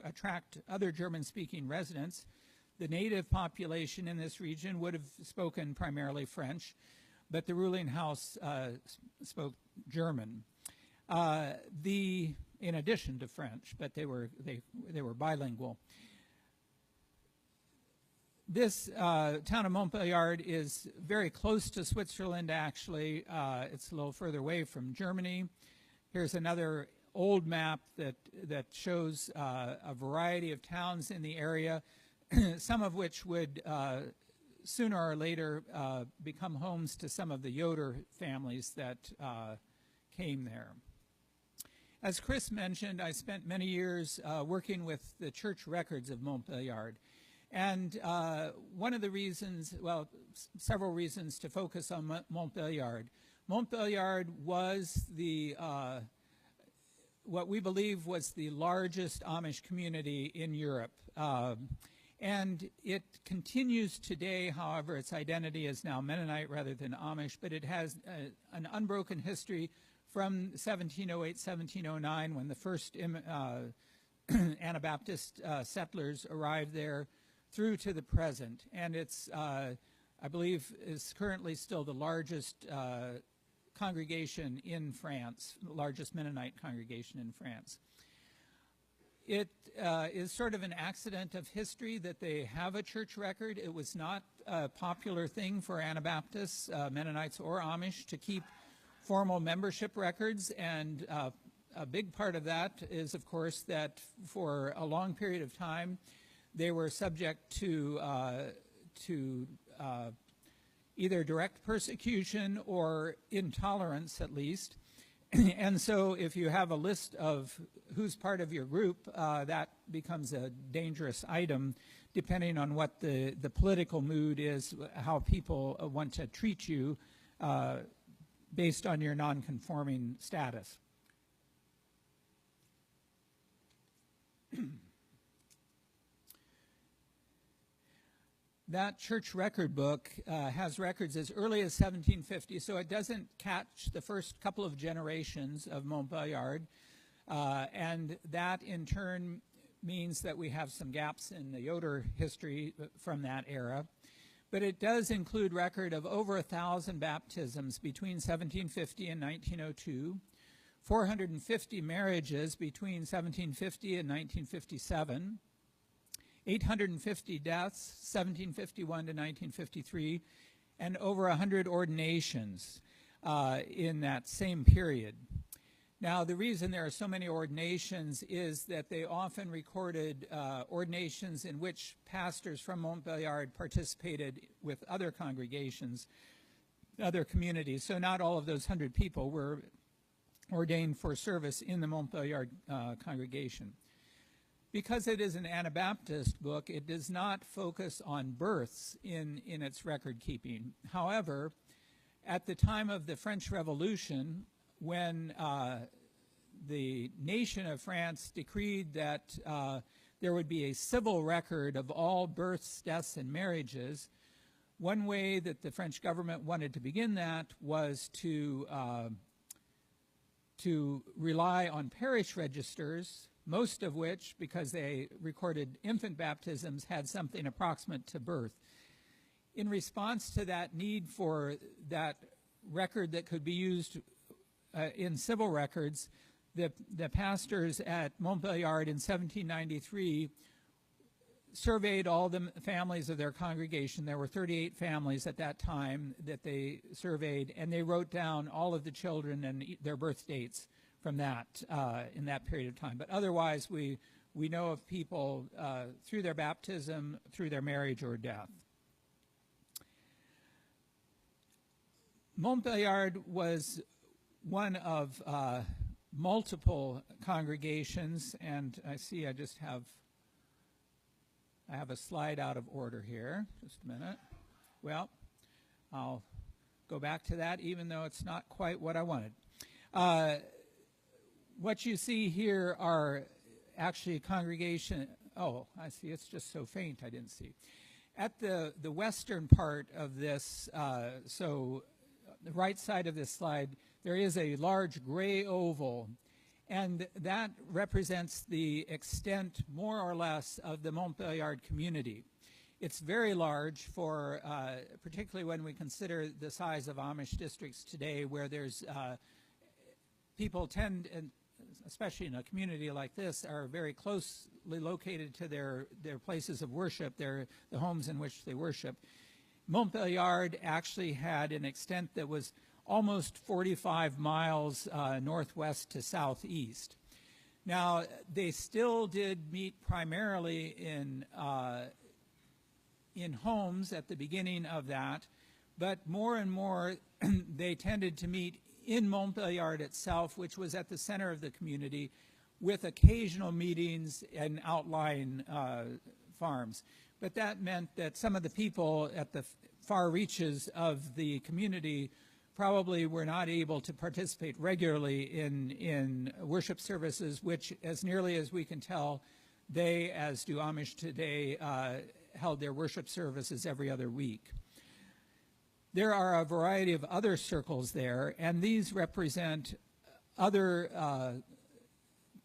attract other German-speaking residents. The native population in this region would have spoken primarily French, but the ruling house spoke German. In addition to French, but they were bilingual. This town of Montbéliard is very close to Switzerland, actually. It's a little further away from Germany. Here's another old map that shows a variety of towns in the area, some of which would sooner or later become homes to some of the Joder families that came there. As Chris mentioned, I spent many years working with the church records of Montbéliard. And one of the reasons, well, several reasons to focus on Montbéliard. Montbéliard was what we believe was the largest Amish community in Europe. And it continues today, however, its identity is now Mennonite rather than Amish, but it has an unbroken history from 1708, 1709, when the first Anabaptist settlers arrived there, through to the present. And it's, I believe, is currently still the largest congregation in France, largest Mennonite congregation in France. It is sort of an accident of history that they have a church record. It was not a popular thing for Anabaptists, Mennonites, or Amish to keep formal membership records, and a big part of that is, of course, that for a long period of time they were subject to either direct persecution or intolerance, at least. And so if you have a list of who's part of your group, that becomes a dangerous item, depending on what the political mood is, how people want to treat you based on your non-conforming status. That church record book has records as early as 1750, so it doesn't catch the first couple of generations of Montbéliard, and that in turn means that we have some gaps in the Joder history from that era. But it does include record of over 1,000 baptisms between 1750 and 1902, 450 marriages between 1750 and 1957, 850 deaths, 1751 to 1953, and over 100 ordinations in that same period. Now, the reason there are so many ordinations is that they often recorded ordinations in which pastors from Montbéliard participated with other congregations, other communities. So not all of those 100 people were ordained for service in the Montbéliard congregation. Because it is an Anabaptist book, it does not focus on births in its record keeping. However, at the time of the French Revolution, when the nation of France decreed that there would be a civil record of all births, deaths, and marriages. One way that the French government wanted to begin that was to rely on parish registers, most of which, because they recorded infant baptisms, had something approximate to birth. In response to that need for that record that could be used in civil records, the pastors at Montbéliard in 1793 surveyed all the families of their congregation. There were 38 families at that time that they surveyed, and they wrote down all of the children and their birth dates from that in that period of time. But otherwise, we know of people through their baptism, through their marriage or death. Montbéliard was one of multiple congregations, and I see I have a slide out of order here. Just a minute. Well, I'll go back to that, even though it's not quite what I wanted. What you see here are actually congregation. Oh, I see. It's just so faint I didn't see. At the western part of this, so the right side of this slide, there is a large gray oval, and that represents the extent, more or less, of the Montbéliard community. It's very large for, particularly when we consider the size of Amish districts today, where there's people tend, and especially in a community like this, are very closely located to their places of worship, the homes in which they worship. Montbéliard actually had an extent that was almost 45 miles northwest to southeast. Now, they still did meet primarily in homes at the beginning of that, but more and more they tended to meet in Montbéliard itself, which was at the center of the community, with occasional meetings and outlying farms. But that meant that some of the people at the far reaches of the community probably were not able to participate regularly in worship services, which, as nearly as we can tell, they, as do Amish today, held their worship services every other week. There are a variety of other circles there, and these represent other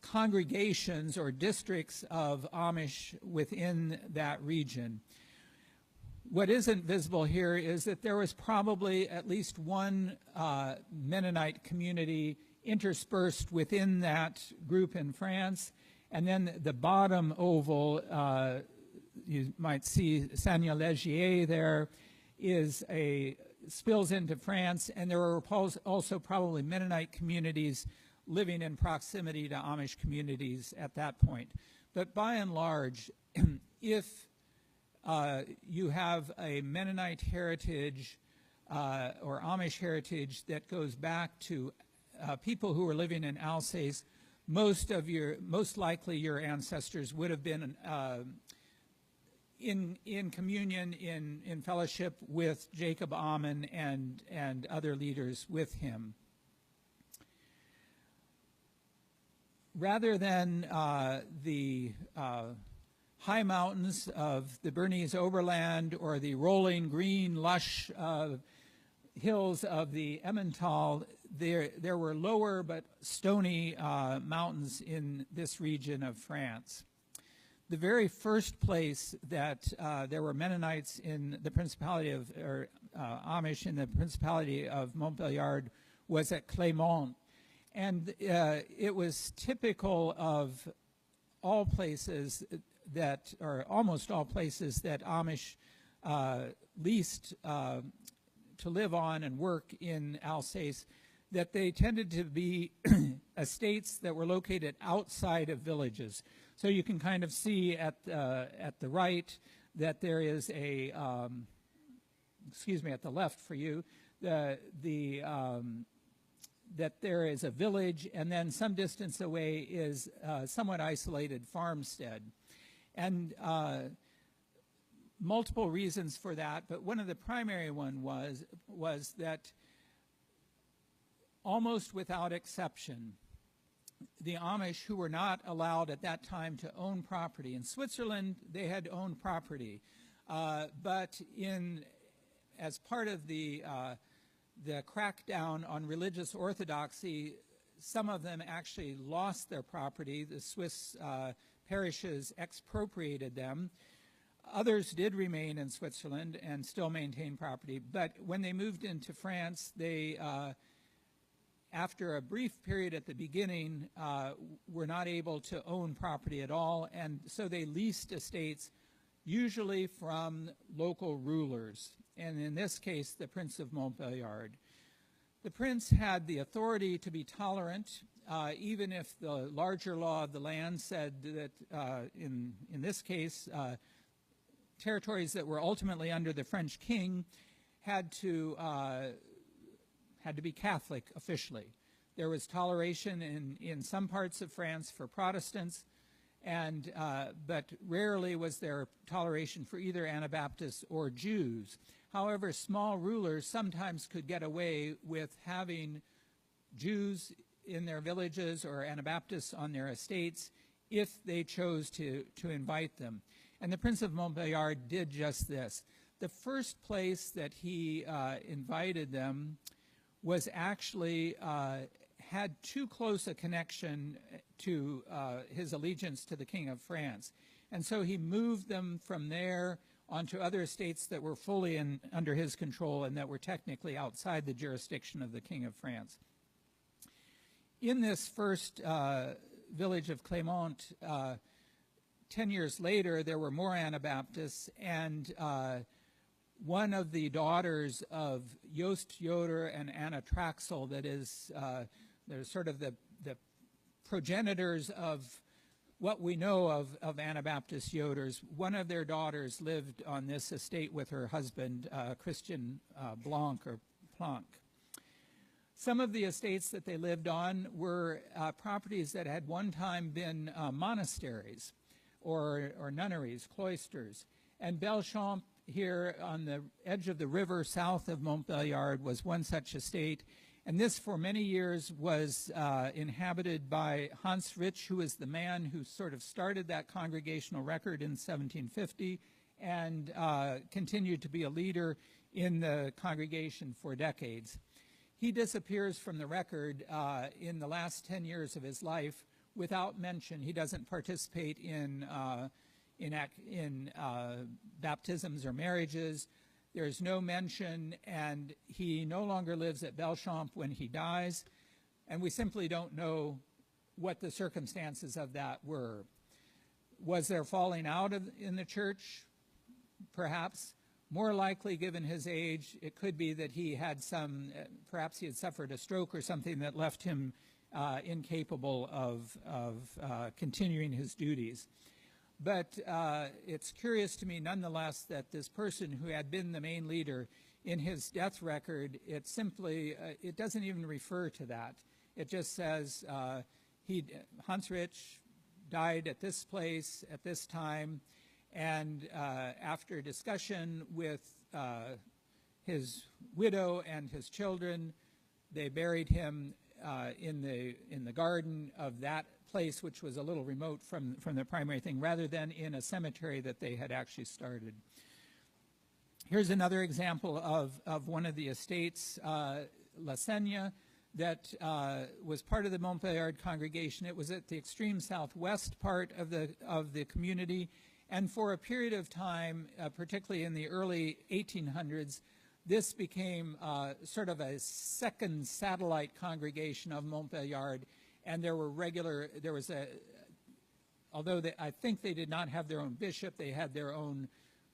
congregations or districts of Amish within that region. What isn't visible here is that there was probably at least one Mennonite community interspersed within that group in France, and then the bottom oval, you might see Sagna-Legier there, spills into France, and there were also probably Mennonite communities living in proximity to Amish communities at that point. But by and large, if you have a Mennonite heritage or Amish heritage that goes back to people who were living in Alsace, most likely your ancestors would have been in communion, in fellowship with Jacob Ammon and other leaders with him. Rather than the high mountains of the Bernese Oberland or the rolling green lush hills of the Emmental, there were lower but stony mountains in this region of France. The very first place that there were Mennonites in the Principality of, or Amish in the Principality of Montbéliard was at Clément. And it was typical of all places that, or almost all places that Amish leased to live on and work in Alsace, that they tended to be estates that were located outside of villages. So you can kind of see at the right that there is a, at the left for you, that there is a village, and then some distance away is a somewhat isolated farmstead. And multiple reasons for that, but one of the primary was that almost without exception, the Amish who were not allowed at that time to own property. In Switzerland, they had owned property, but as part of the crackdown on religious orthodoxy, some of them actually lost their property. The Swiss parishes expropriated them. Others did remain in Switzerland and still maintain property, but when they moved into France, they, after a brief period at the beginning, were not able to own property at all, and so they leased estates, usually from local rulers, and in this case, the Prince of Montbéliard. The prince had the authority to be tolerant, even if the larger law of the land said that, in this case, territories that were ultimately under the French king had to be Catholic officially. There was toleration in some parts of France for Protestants, but rarely was there toleration for either Anabaptists or Jews. However, small rulers sometimes could get away with having Jews in their villages or Anabaptists on their estates if they chose to invite them. And the Prince of Montbéliard did just this. The first place that he invited them was actually had too close a connection to his allegiance to the King of France. And so he moved them from there onto other estates that were fully under his control and that were technically outside the jurisdiction of the King of France. In this first village of Clément, 10 years later, there were more Anabaptists, and one of the daughters of Joost Joder and Anna Traxel, that is, they're sort of the progenitors of what we know of Anabaptist Joders. One of their daughters lived on this estate with her husband, Christian Blanc or Planck. Some of the estates that they lived on were properties that had one time been monasteries or nunneries, cloisters. And Belchamp, here on the edge of the river south of Montbéliard, was one such estate. And this, for many years, was inhabited by Hans Rich, who is the man who sort of started that congregational record in 1750 and continued to be a leader in the congregation for decades. He disappears from the record in the last 10 years of his life without mention. He doesn't participate in baptisms or marriages. There's no mention, and he no longer lives at Belchamp when he dies, and we simply don't know what the circumstances of that were. Was there falling out in the church? Perhaps. More likely, given his age, it could be that he had perhaps he had suffered a stroke or something that left him incapable of continuing his duties. But it's curious to me, nonetheless, that this person who had been the main leader, in his death record, it doesn't even refer to that. It just says Hans Rich died at this place at this time, and after discussion with his widow and his children, they buried him in the garden of that place, which was a little remote from the primary thing, rather than in a cemetery that they had actually started. Here's another example of one of the estates, La Seigne, that was part of the Montbéliard congregation. It was at the extreme southwest part of the community, and for a period of time, particularly in the early 1800s, this became sort of a second satellite congregation of Montbéliard, and although I think they did not have their own bishop, they had their own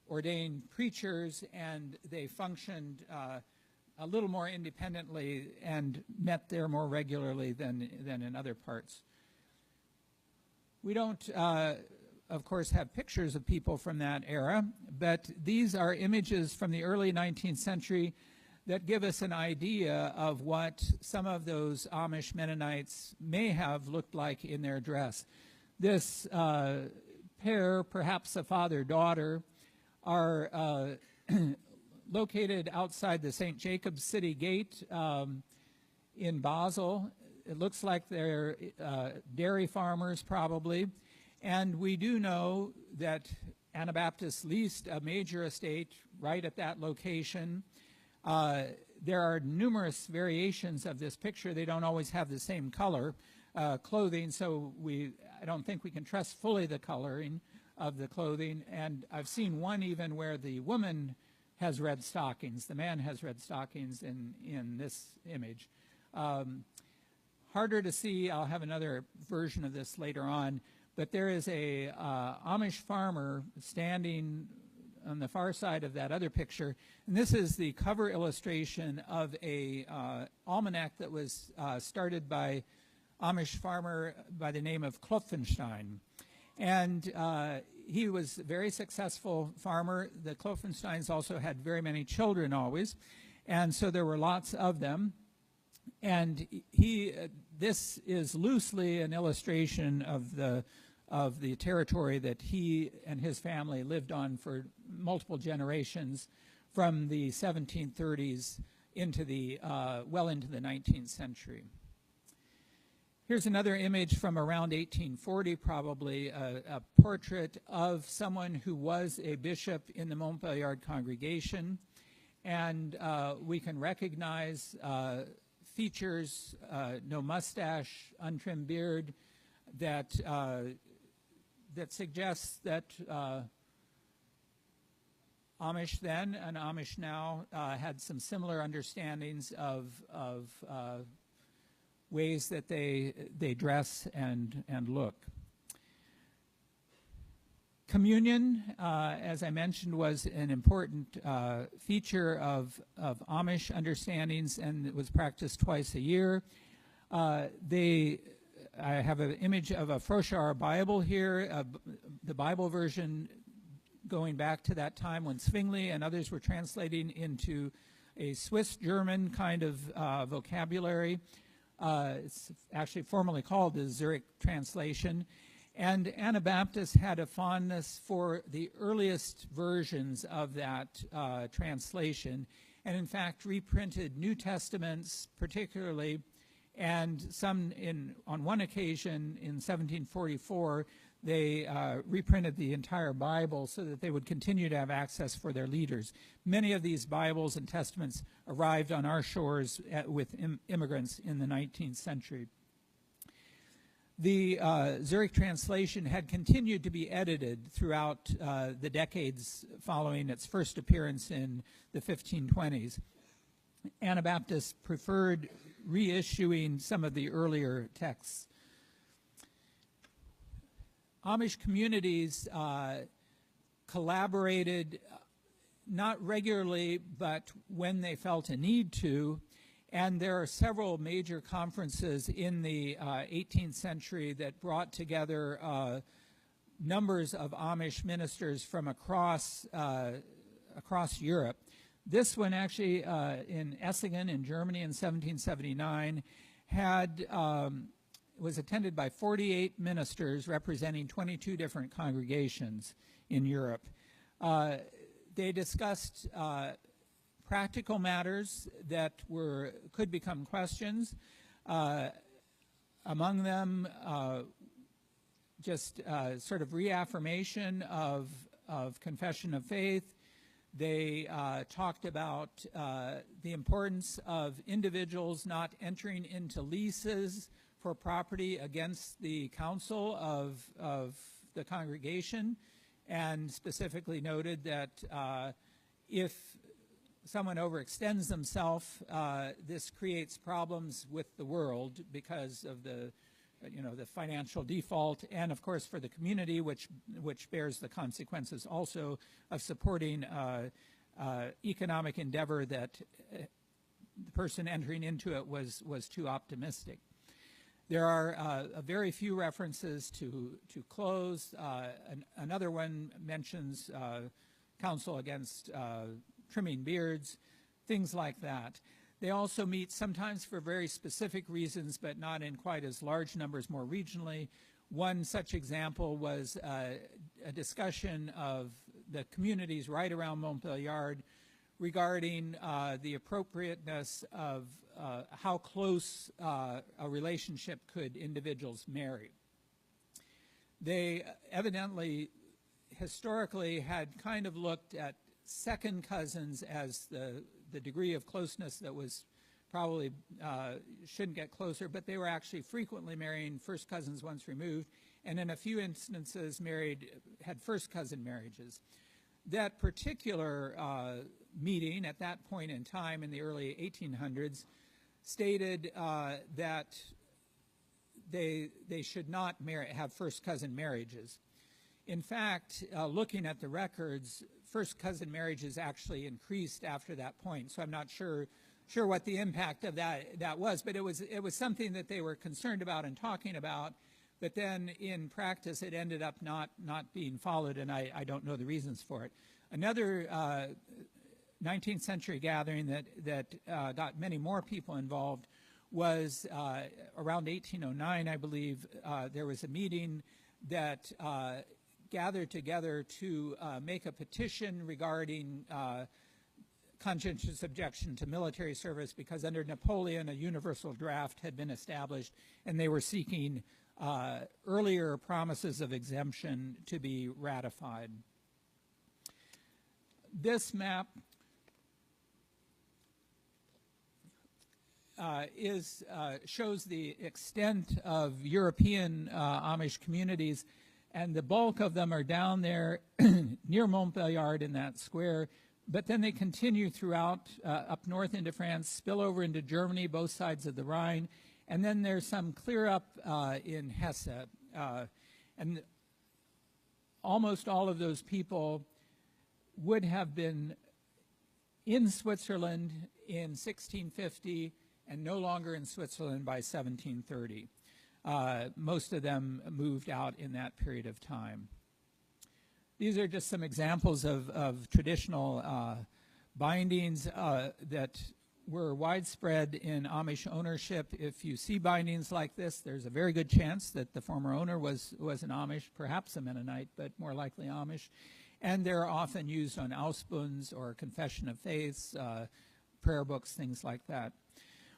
ordained preachers, and they functioned a little more independently and met there more regularly than in other parts. We don't, of course, have pictures of people from that era, but these are images from the early 19th century that give us an idea of what some of those Amish Mennonites may have looked like in their dress. This pair, perhaps a father-daughter, are located outside the St. Jacob's City Gate in Basel. It looks like they're dairy farmers probably. And we do know that Anabaptist leased a major estate right at that location. There are numerous variations of this picture. They don't always have the same color clothing, so I don't think we can trust fully the coloring of the clothing. And I've seen one even where the woman has red stockings. The man has red stockings in this image. Harder to see. I'll have another version of this later on. But there is a Amish farmer standing on the far side of that other picture. And this is the cover illustration of a almanac that was started by Amish farmer by the name of Klopfenstein. And he was a very successful farmer. The Klopfensteins also had very many children always. And so there were lots of them. And this is loosely an illustration of the territory that he and his family lived on for multiple generations from the 1730s into well into the 19th century. Here's another image from around 1840, probably a portrait of someone who was a bishop in the Montbéliard congregation. And we can recognize features, no mustache, untrimmed beard, that suggests that Amish then and Amish now had some similar understandings of ways that they dress and look. Communion, as I mentioned, was an important feature of Amish understandings, and it was practiced twice a year. I have an image of a Froschauer Bible here, the Bible version going back to that time when Zwingli and others were translating into a Swiss-German kind of vocabulary. It's actually formally called the Zurich translation. And Anabaptists had a fondness for the earliest versions of that translation, and in fact reprinted New Testaments particularly, and on one occasion in 1744, they reprinted the entire Bible so that they would continue to have access for their leaders. Many of these Bibles and Testaments arrived on our shores with immigrants in the 19th century. The Zurich translation had continued to be edited throughout the decades following its first appearance in the 1520s. Anabaptists preferred reissuing some of the earlier texts. Amish communities collaborated not regularly, but when they felt a need to. And there are several major conferences in the 18th century that brought together numbers of Amish ministers from across Europe. This one actually in Essingen in Germany in 1779 was attended by 48 ministers representing 22 different congregations in Europe. They discussed practical matters that could become questions. Among them, just sort of reaffirmation of confession of faith. They talked about the importance of individuals not entering into leases for property against the council of the congregation, and specifically noted that if someone overextends themselves, this creates problems with the world because of the financial default, and of course for the community, which bears the consequences also of supporting economic endeavor that the person entering into it was too optimistic. There are very few references to clothes. Another one mentions counsel against trimming beards, things like that. They also meet sometimes for very specific reasons, but not in quite as large numbers more regionally. One such example was a discussion of the communities right around Montbéliard regarding the appropriateness of how close a relationship could individuals marry. They evidently, historically, had kind of looked at second cousins as the degree of closeness that was probably shouldn't get closer, but they were actually frequently marrying first cousins once removed, and in a few instances had first cousin marriages. That particular meeting at that point in time in the early 1800s stated that they should not have first cousin marriages. In fact, looking at the records, first cousin marriages actually increased after that point, so I'm not sure what the impact of that was, but it was something that they were concerned about and talking about, but then in practice it ended up not being followed, and I don't know the reasons for it. Another 19th century gathering that got many more people involved was around 1809, I believe. There was a meeting that gathered together to make a petition regarding conscientious objection to military service, because under Napoleon a universal draft had been established and they were seeking earlier promises of exemption to be ratified. This map shows the extent of European Amish communities, and the bulk of them are down there near Montbéliard in that square, but then they continue throughout up north into France, spill over into Germany, both sides of the Rhine, and then there's some clear up in Hesse. And almost all of those people would have been in Switzerland in 1650 and no longer in Switzerland by 1730. Most of them moved out in that period of time. These are just some examples of traditional bindings that were widespread in Amish ownership. If you see bindings like this, there's a very good chance that the former owner was an Amish, perhaps a Mennonite, but more likely Amish. And they're often used on Ausbunds or confession of faiths, prayer books, things like that.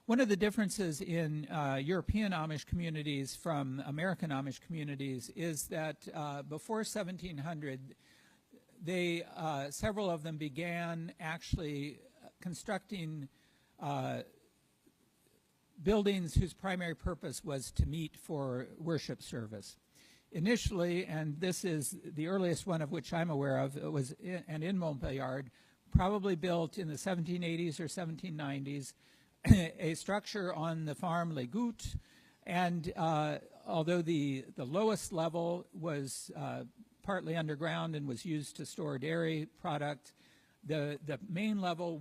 One of the differences in European Amish communities from American Amish communities is that before 1700, several of them began actually constructing buildings whose primary purpose was to meet for worship service. Initially, and this is the earliest one of which I'm aware of, it was in Montbéliard, probably built in the 1780s or 1790s, a structure on the farm Les Gouttes, and although the lowest level was partly underground and was used to store dairy product, the main level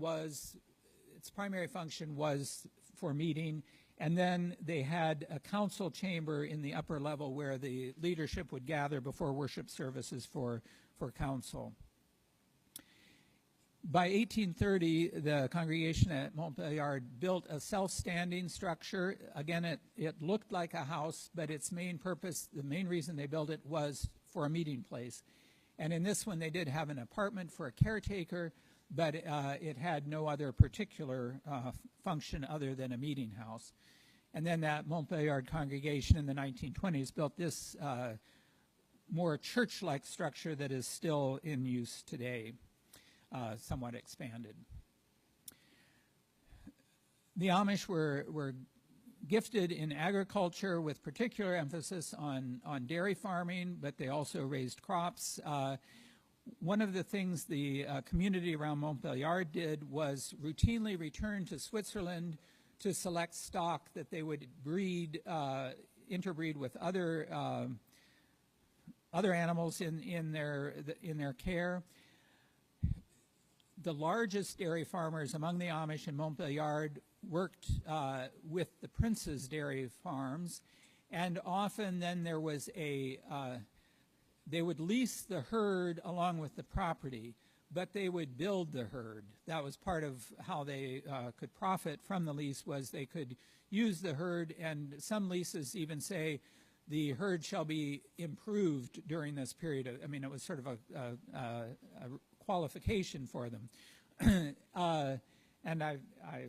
its primary function was for meeting, and then they had a council chamber in the upper level where the leadership would gather before worship services for council. By 1830, the congregation at Montbéliard built a self-standing structure. Again, it looked like a house, but its main purpose, the main reason they built it, was for a meeting place. And in this one, they did have an apartment for a caretaker, but it had no other particular function other than a meeting house. And then that Montbéliard congregation in the 1920s built this more church-like structure that is still in use today. Somewhat expanded. The Amish were gifted in agriculture with particular emphasis on dairy farming, but they also raised crops. One of the things the community around Montbéliard did was routinely return to Switzerland to select stock that they would interbreed with other animals in their care. The largest dairy farmers among the Amish in Montbéliard worked with the prince's dairy farms, and often then there was they would lease the herd along with the property, but they would build the herd. That was part of how they could profit from the lease, was they could use the herd, and some leases even say the herd shall be improved during this period. It was sort of a qualification for them. And I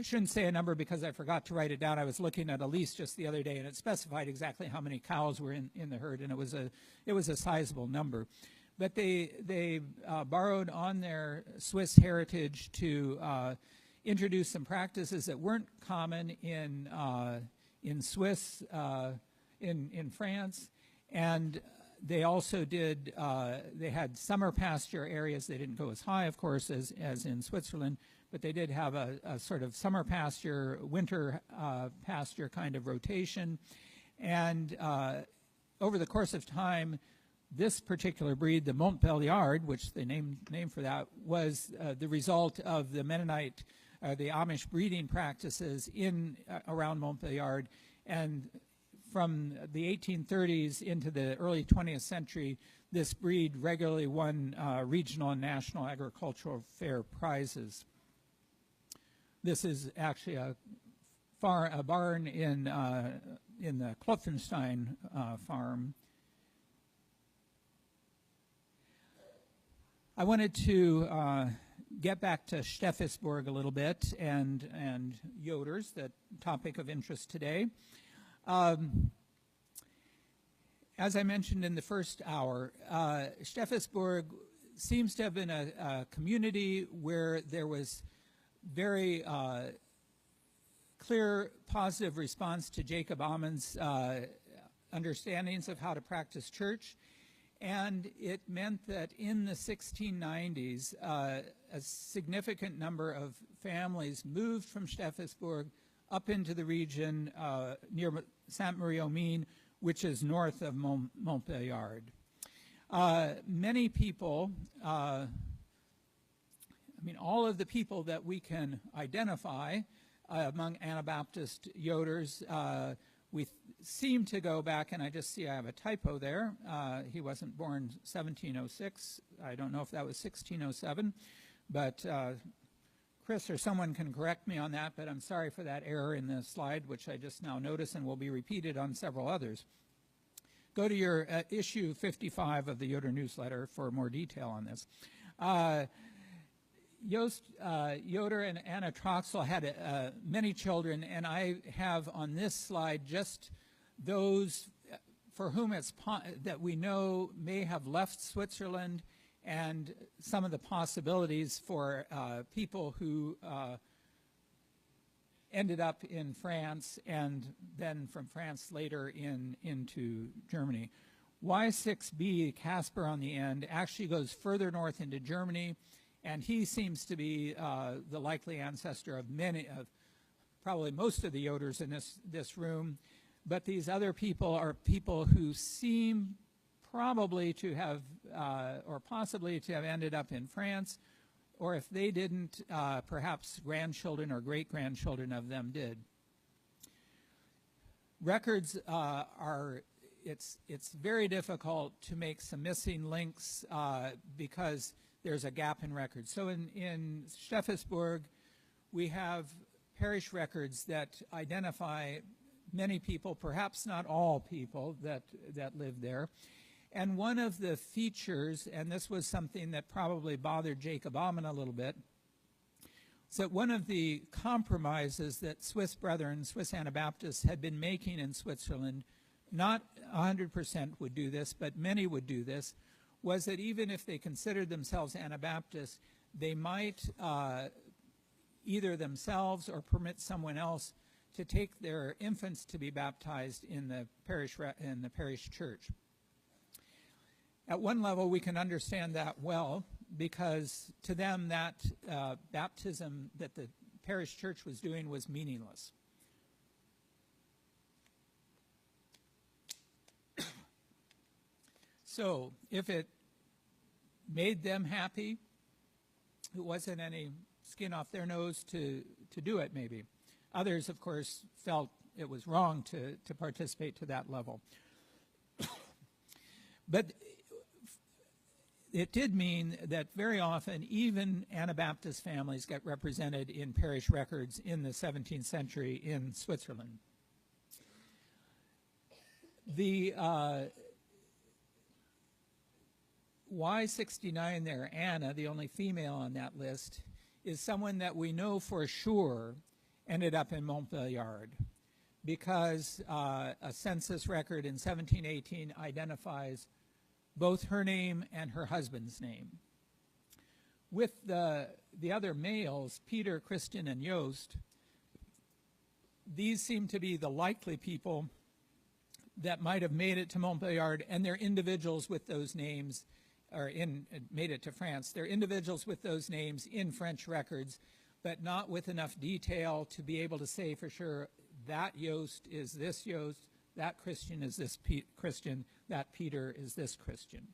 shouldn't say a number because I forgot to write it down. I was looking at a lease just the other day, and it specified exactly how many cows were in the herd, and it was a sizable number. But they borrowed on their Swiss heritage to introduce some practices that weren't common in Swiss, in France, and they also did. They had summer pasture areas. They didn't go as high, of course, as in Switzerland, but they did have a sort of summer pasture, winter pasture kind of rotation. And over the course of time, this particular breed, the Montbéliard, which the name for that, was the result of the Mennonite, the Amish breeding practices in around Montbéliard. And from the 1830s into the early 20th century, this breed regularly won regional and national agricultural fair prizes. This is actually a barn in the Klopfenstein farm. I wanted to get back to Steffisburg a little bit and Joders, the topic of interest today. As I mentioned in the first hour, Steffisburg seems to have been a community where there was very clear positive response to Jacob Ammon's understandings of how to practice church. And it meant that in the 1690s, a significant number of families moved from Steffisburg up into the region near Sainte-Marie-aux-Mines, which is north of Montbéliard. Many people, all of the people that we can identify among Anabaptist Joders, we seem to go back, and I just see I have a typo there. He wasn't born 1706. I don't know if that was 1607, but Chris or someone can correct me on that, but I'm sorry for that error in the slide, which I just now noticed and will be repeated on several others. Go to your issue 55 of the Joder newsletter for more detail on this. Joder and Anna Troxel had many children, and I have on this slide just those for whom that we know may have left Switzerland, and some of the possibilities for people who ended up in France and then from France later into Germany. Y6B, Casper on the end, actually goes further north into Germany, and he seems to be the likely ancestor of probably most of the Joders in this room. But these other people are people who seem probably to have, or possibly to have ended up in France, or if they didn't, perhaps grandchildren or great-grandchildren of them did. Records it's very difficult to make some missing links because there's a gap in records. So in Steffisburg, we have parish records that identify many people, perhaps not all people that live there. And one of the features, and this was something that probably bothered Jacob Ammon a little bit, is that one of the compromises that Swiss brethren, Swiss Anabaptists, had been making in Switzerland, not 100% would do this, but many would do this, was that even if they considered themselves Anabaptists, they might either themselves or permit someone else to take their infants to be baptized in the parish church. At one level, we can understand that well, because to them that baptism that the parish church was doing was meaningless. So if it made them happy, it wasn't any skin off their nose to do it, maybe. Others, of course, felt it was wrong to participate to that level. But it did mean that very often even Anabaptist families got represented in parish records in the 17th century in Switzerland. Y69 there, Anna, the only female on that list, is someone that we know for sure ended up in Montbéliard, because a census record in 1718 identifies both her name and her husband's name. With the other males, Peter, Christian, and Joost, these seem to be the likely people that might have made it to Montbéliard, and they're individuals with those names, or made it to France. They're individuals with those names in French records, but not with enough detail to be able to say for sure that Joost is this Joost, that Christian is this Christian, that Peter is this Christian,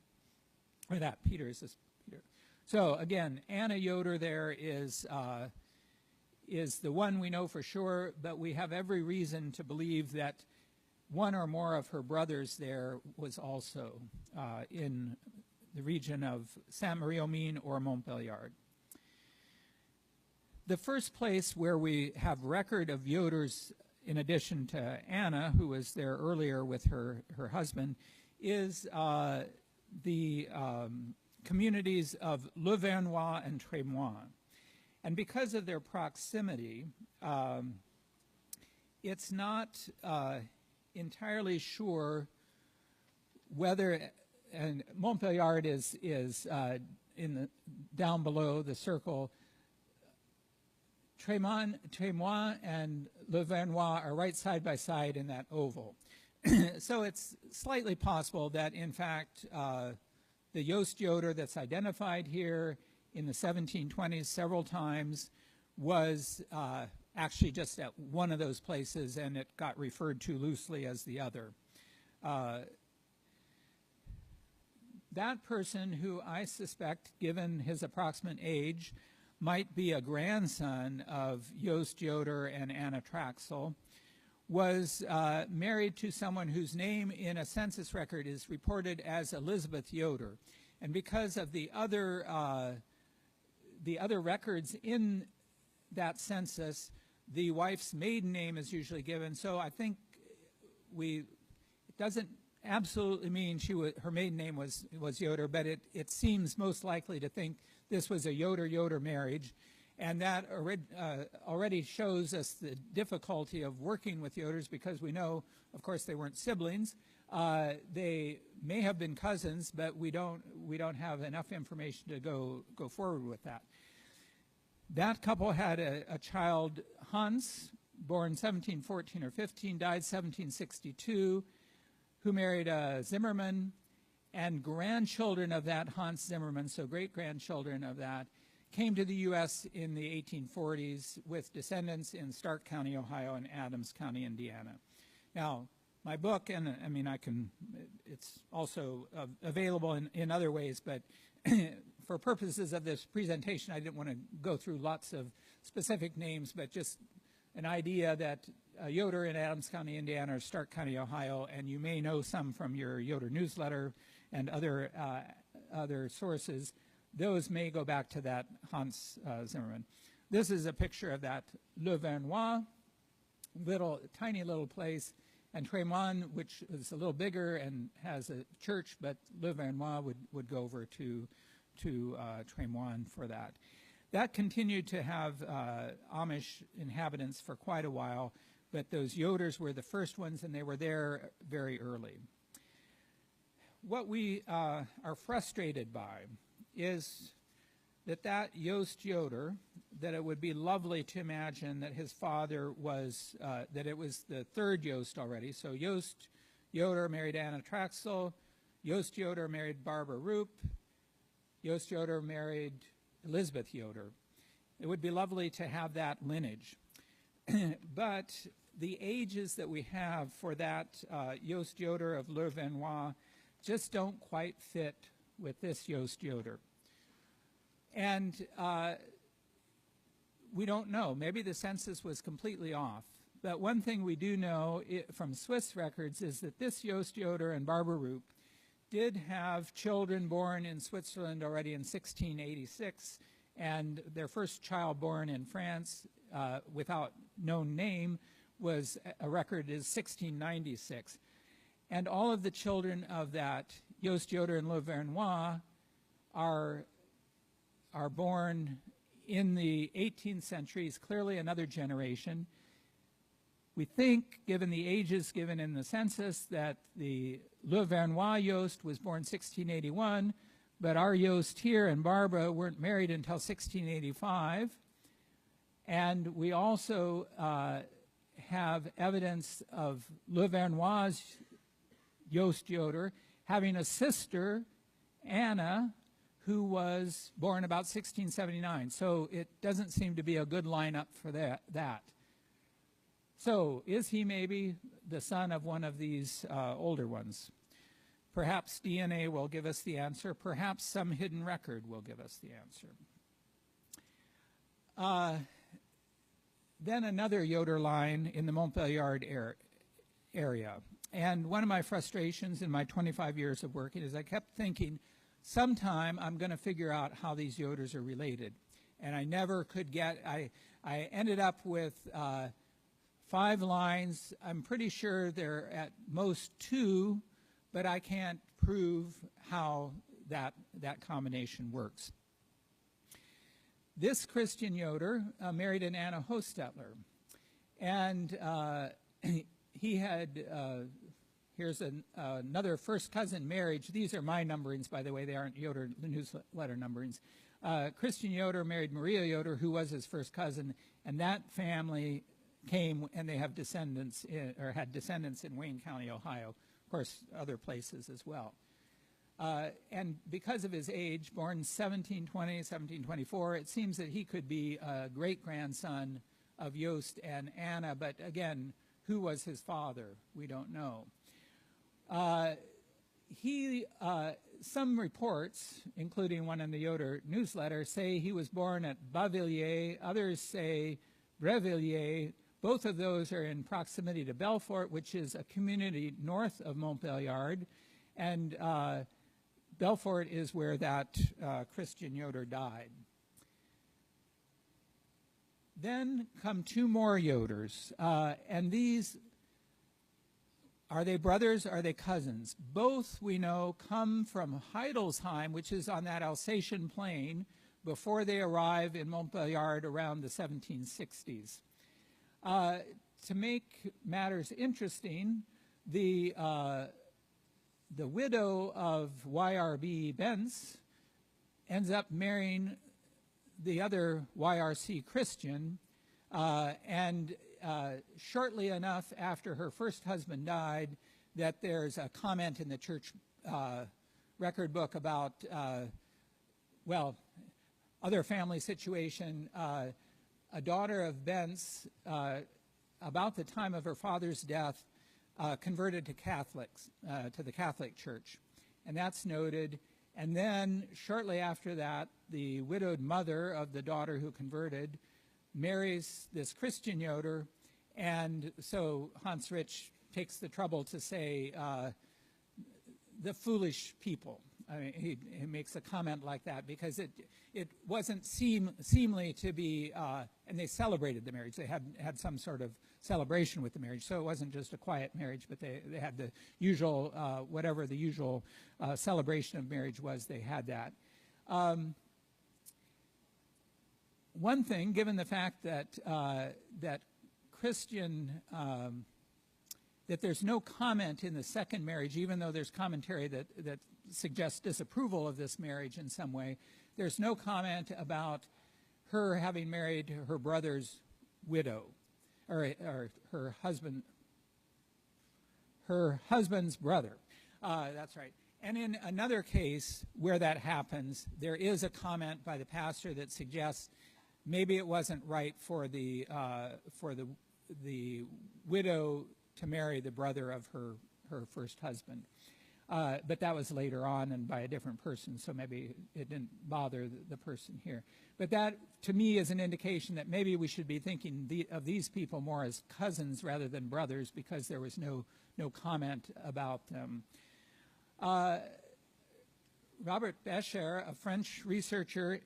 or that Peter is this Peter. So again, Anna Joder there is the one we know for sure, but we have every reason to believe that one or more of her brothers there was also in the region of Saint-Marie-aux-Mines or Montbéliard. The first place where we have record of Joders, in addition to Anna, who was there earlier with her husband, is the communities of Le Vernois and Trémois. And because of their proximity, it's not entirely sure whether, and Montbéliard is down below the circle. Trémois and Le Vernois are right side by side in that oval. So it's slightly possible that, in fact, the Joost Joder that's identified here in the 1720s several times was actually just at one of those places, and it got referred to loosely as the other. That person, who I suspect, given his approximate age, might be a grandson of Joost Joder and Anna Traxel, was married to someone whose name in a census record is reported as Elizabeth Joder. And because of the other records in that census, the wife's maiden name is usually given. So I think it doesn't absolutely mean her maiden name was Joder, but it seems most likely to think this was a Joder-Joder marriage. And that already shows us the difficulty of working with Joders, because we know, of course, they weren't siblings. They may have been cousins, but we don't have enough information to go forward with that. That couple had a child, Hans, born 1714 or 15, died 1762, who married a Zimmermann, and grandchildren of that Hans Zimmermann, so great-grandchildren of that, came to the U.S. in the 1840s with descendants in Stark County, Ohio, and Adams County, Indiana. Now, my book, and I mean, it's also available in other ways, but for purposes of this presentation, I didn't want to go through lots of specific names, but just an idea that Joder in Adams County, Indiana, or Stark County, Ohio, and you may know some from your Joder newsletter and other sources. Those may go back to that Hans Zimmermann. This is a picture of that Le Vernois, tiny little place, and Trémois, which is a little bigger and has a church, but Le Vernois would go over to Trémois for that. That continued to have Amish inhabitants for quite a while, but those Joders were the first ones, and they were there very early. What we are frustrated by is that Joost Joder, that it would be lovely to imagine that his father was, that it was the third Joost already. So Joost Joder married Anna Traxel, Joost Joder married Barbara Roop, Joost Joder married Elizabeth Joder. It would be lovely to have that lineage. But the ages that we have for that Joost Joder of Le Vernois just don't quite fit with this Joost Joder. And we don't know. Maybe the census was completely off. But one thing we do know from Swiss records is that this Joost Joder and Barbara Roop did have children born in Switzerland already in 1686, and their first child born in France without known name was a record is 1696. And all of the children of that Joost Joder and Le Vernois are born in the 18th century. Is clearly another generation. We think, given the ages given in the census, that the Le Vernois Yost was born 1681, but our Yost here and Barbara weren't married until 1685. And we also have evidence of Le Vernois' Yost Joder having a sister, Anna, who was born about 1679. So it doesn't seem to be a good lineup for that. So is he maybe the son of one of these older ones? Perhaps DNA will give us the answer. Perhaps some hidden record will give us the answer. Then another Joder line in the Montbéliard area. And one of my frustrations in my 25 years of working is I kept thinking, sometime I'm going to figure out how these Joders are related. And I never could get, I ended up with 5 lines. I'm pretty sure they're at most 2, but I can't prove how that combination works. This Christian Joder married an Anna Hostetler, and he had, here's another first cousin marriage. These are my numberings, by the way. They aren't Joder newsletter numberings. Christian Joder married Maria Joder, who was his first cousin, and that family came, and they have descendants had descendants in Wayne County, Ohio. Of course, other places as well. And because of his age, born 1720, 1724, it seems that he could be a great-grandson of Jost and Anna, but again, who was his father? We don't know. Some reports, including one in the Joder newsletter, say he was born at Bavilliers. Others say Brevilliers. Both of those are in proximity to Belfort, which is a community north of Montbéliard, and Belfort is where that Christian Joder died. Then come 2 more Joders, and these, are they brothers, are they cousins? Both, we know, come from Heidelsheim, which is on that Alsatian plain, before they arrive in Montbéliard around the 1760s. To make matters interesting, the widow of Y.R.B. Bentz ends up marrying the other YRC Christian, and shortly enough after her first husband died, that there's a comment in the church record book about, other family situation. A daughter of Bentz, about the time of her father's death, converted to Catholics, to the Catholic Church, and that's noted. And then shortly after that, the widowed mother of the daughter who converted marries this Christian Joder, and so Hans Rich takes the trouble to say the foolish people. I mean, he makes a comment like that because it wasn't seemly to be, and they celebrated the marriage. They had some sort of celebration with the marriage, so it wasn't just a quiet marriage, but they had the usual, whatever the usual celebration of marriage was, they had that. One thing, given the fact that that Christian, that there's no comment in the second marriage, even though there's commentary that suggests disapproval of this marriage in some way, there's no comment about her having married her brother's widow, or her husband's brother. That's right. And in another case where that happens, there is a comment by the pastor that suggests maybe it wasn't right for the widow to marry the brother of her first husband. But that was later on and by a different person, so maybe it didn't bother the person here. But that, to me, is an indication that maybe we should be thinking of these people more as cousins rather than brothers, because there was no comment about them. Robert Becher, a French researcher,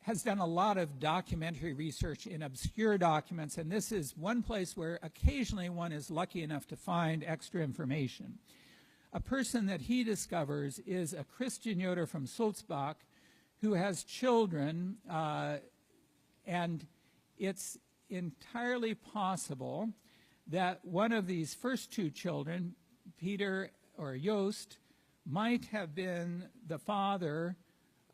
has done a lot of documentary research in obscure documents, and this is one place where occasionally one is lucky enough to find extra information. a person that he discovers is a Christian Joder from Sulzbach who has children, and it's entirely possible that one of these first two children, Peter or Jost, might have been the father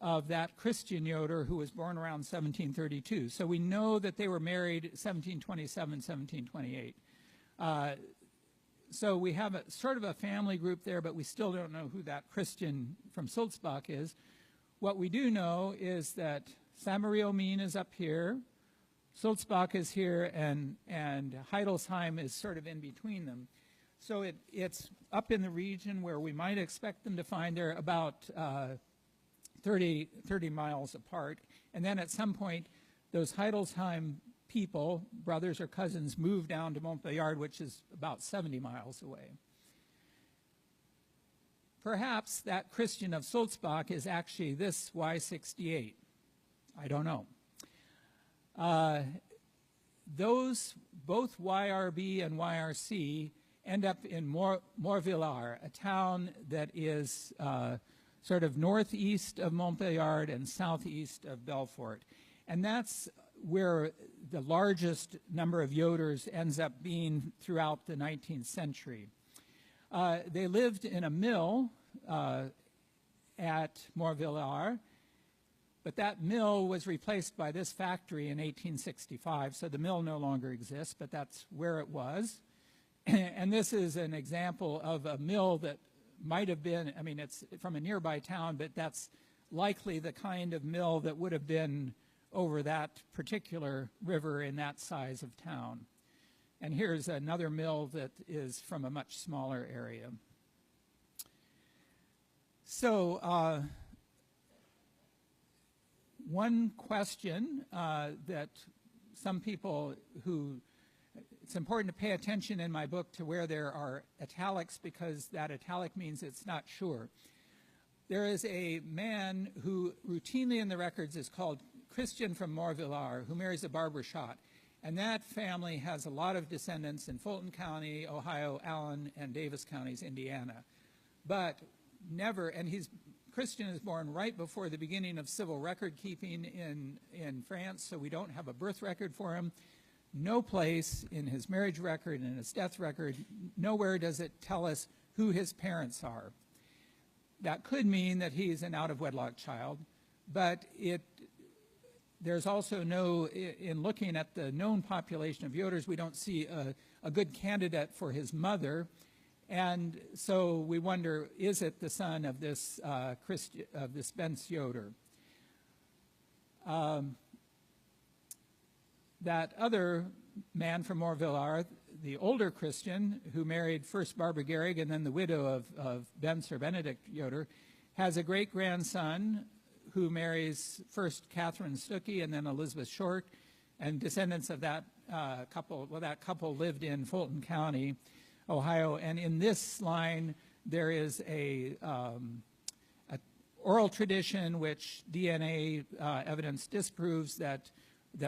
of that Christian Joder who was born around 1732. So we know that they were married 1727, 1728. So we have a sort of a family group there, but we still don't know who that Christian from Sulzbach is. What we do know is that Saint-Marie-aux-Mines is up here, Sulzbach is here, and Heidelsheim is sort of in between them. So it's up in the region where we might expect them to find. They're about 30 miles apart. And then at some point, those Heidelsheim people, brothers or cousins, moved down to Montbéliard, which is about 70 miles away. Perhaps that Christian of Sulzbach is actually this Y68. I don't know. Those, both YRB and YRC, end up in Morvillars, a town that is sort of northeast of Montbéliard and southeast of Belfort. And that's where the largest number of Joders ends up being throughout the 19th century. They lived in a mill at Morvillars, but that mill was replaced by this factory in 1865, so the mill no longer exists, but that's where it was. And this is an example of a mill that might have been, I mean, it's from a nearby town, but that's likely the kind of mill that would have been over that particular river in that size of town. And here's another mill that is from a much smaller area. So one question that some people who, it's important to pay attention in my book to where there are italics, because that italic means it's not sure. There is a man who routinely in the records is called Christian from Morvillars, who marries a Barbara Schott. And that family has a lot of descendants in Fulton County, Ohio, Allen, and Davis counties, Indiana. But never, and Christian is born right before the beginning of civil record keeping in France, so we don't have a birth record for him. No place in his marriage record and his death record, nowhere does it tell us who his parents are. That could mean that he's an out-of-wedlock child, but there's also no, in looking at the known population of Joders, we don't see a good candidate for his mother. And so we wonder, is it the son of this Benz Joder? That other man from Morvillars, the older Christian who married first Barbara Gehrig and then the widow of Benz or Benedict Joder, has a great-grandson who marries first Catherine Stuckey and then Elizabeth Short, and descendants of that couple. Well, that couple lived in Fulton County, Ohio, and in this line there is a oral tradition which DNA evidence disproves that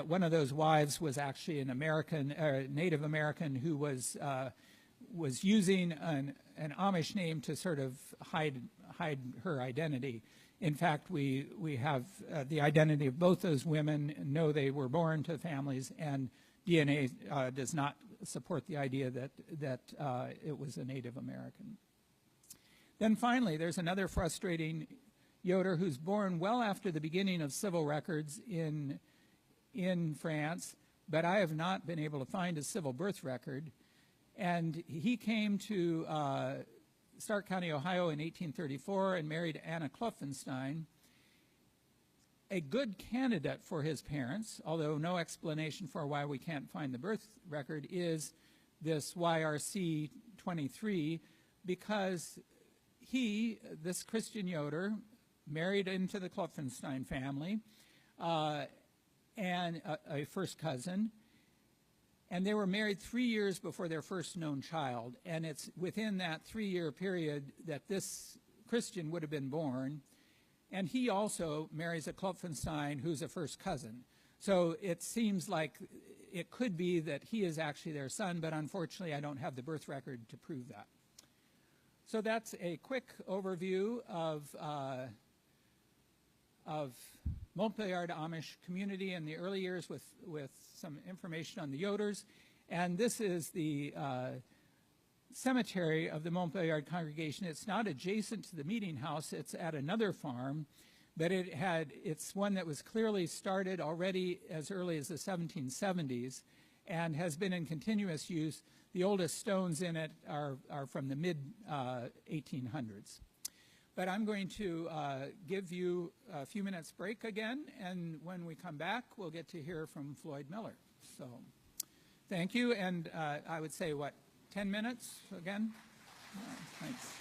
one of those wives was actually an American, Native American, who was using an Amish name to sort of hide her identity. In fact, we have the identity of both those women, know they were born to families, and DNA does not support the idea that it was a Native American. Then finally, there's another frustrating Joder who's born well after the beginning of civil records in France, but I have not been able to find a civil birth record. And he came to Stark County, Ohio in 1834 and married Anna Klopfenstein, a good candidate for his parents, although no explanation for why we can't find the birth record, is this YRC 23, because this Christian Joder, married into the Klopfenstein family, and a first cousin, and they were married 3 years before their first known child, and it's within that 3-year period that this Christian would have been born, and he also marries a Klopfenstein who's a first cousin. So it seems like it could be that he is actually their son, but unfortunately I don't have the birth record to prove that. So that's a quick overview of Montbéliard Amish community in the early years with some information on the Joders. And this is the cemetery of the Montbéliard congregation. It's not adjacent to the meeting house. It's at another farm, but it's one that was clearly started already as early as the 1770s and has been in continuous use. The oldest stones in it are from the mid-1800s. But I'm going to give you a few minutes break again, and when we come back, we'll get to hear from Floyd Miller. So thank you, and I would say, 10 minutes again? Thanks.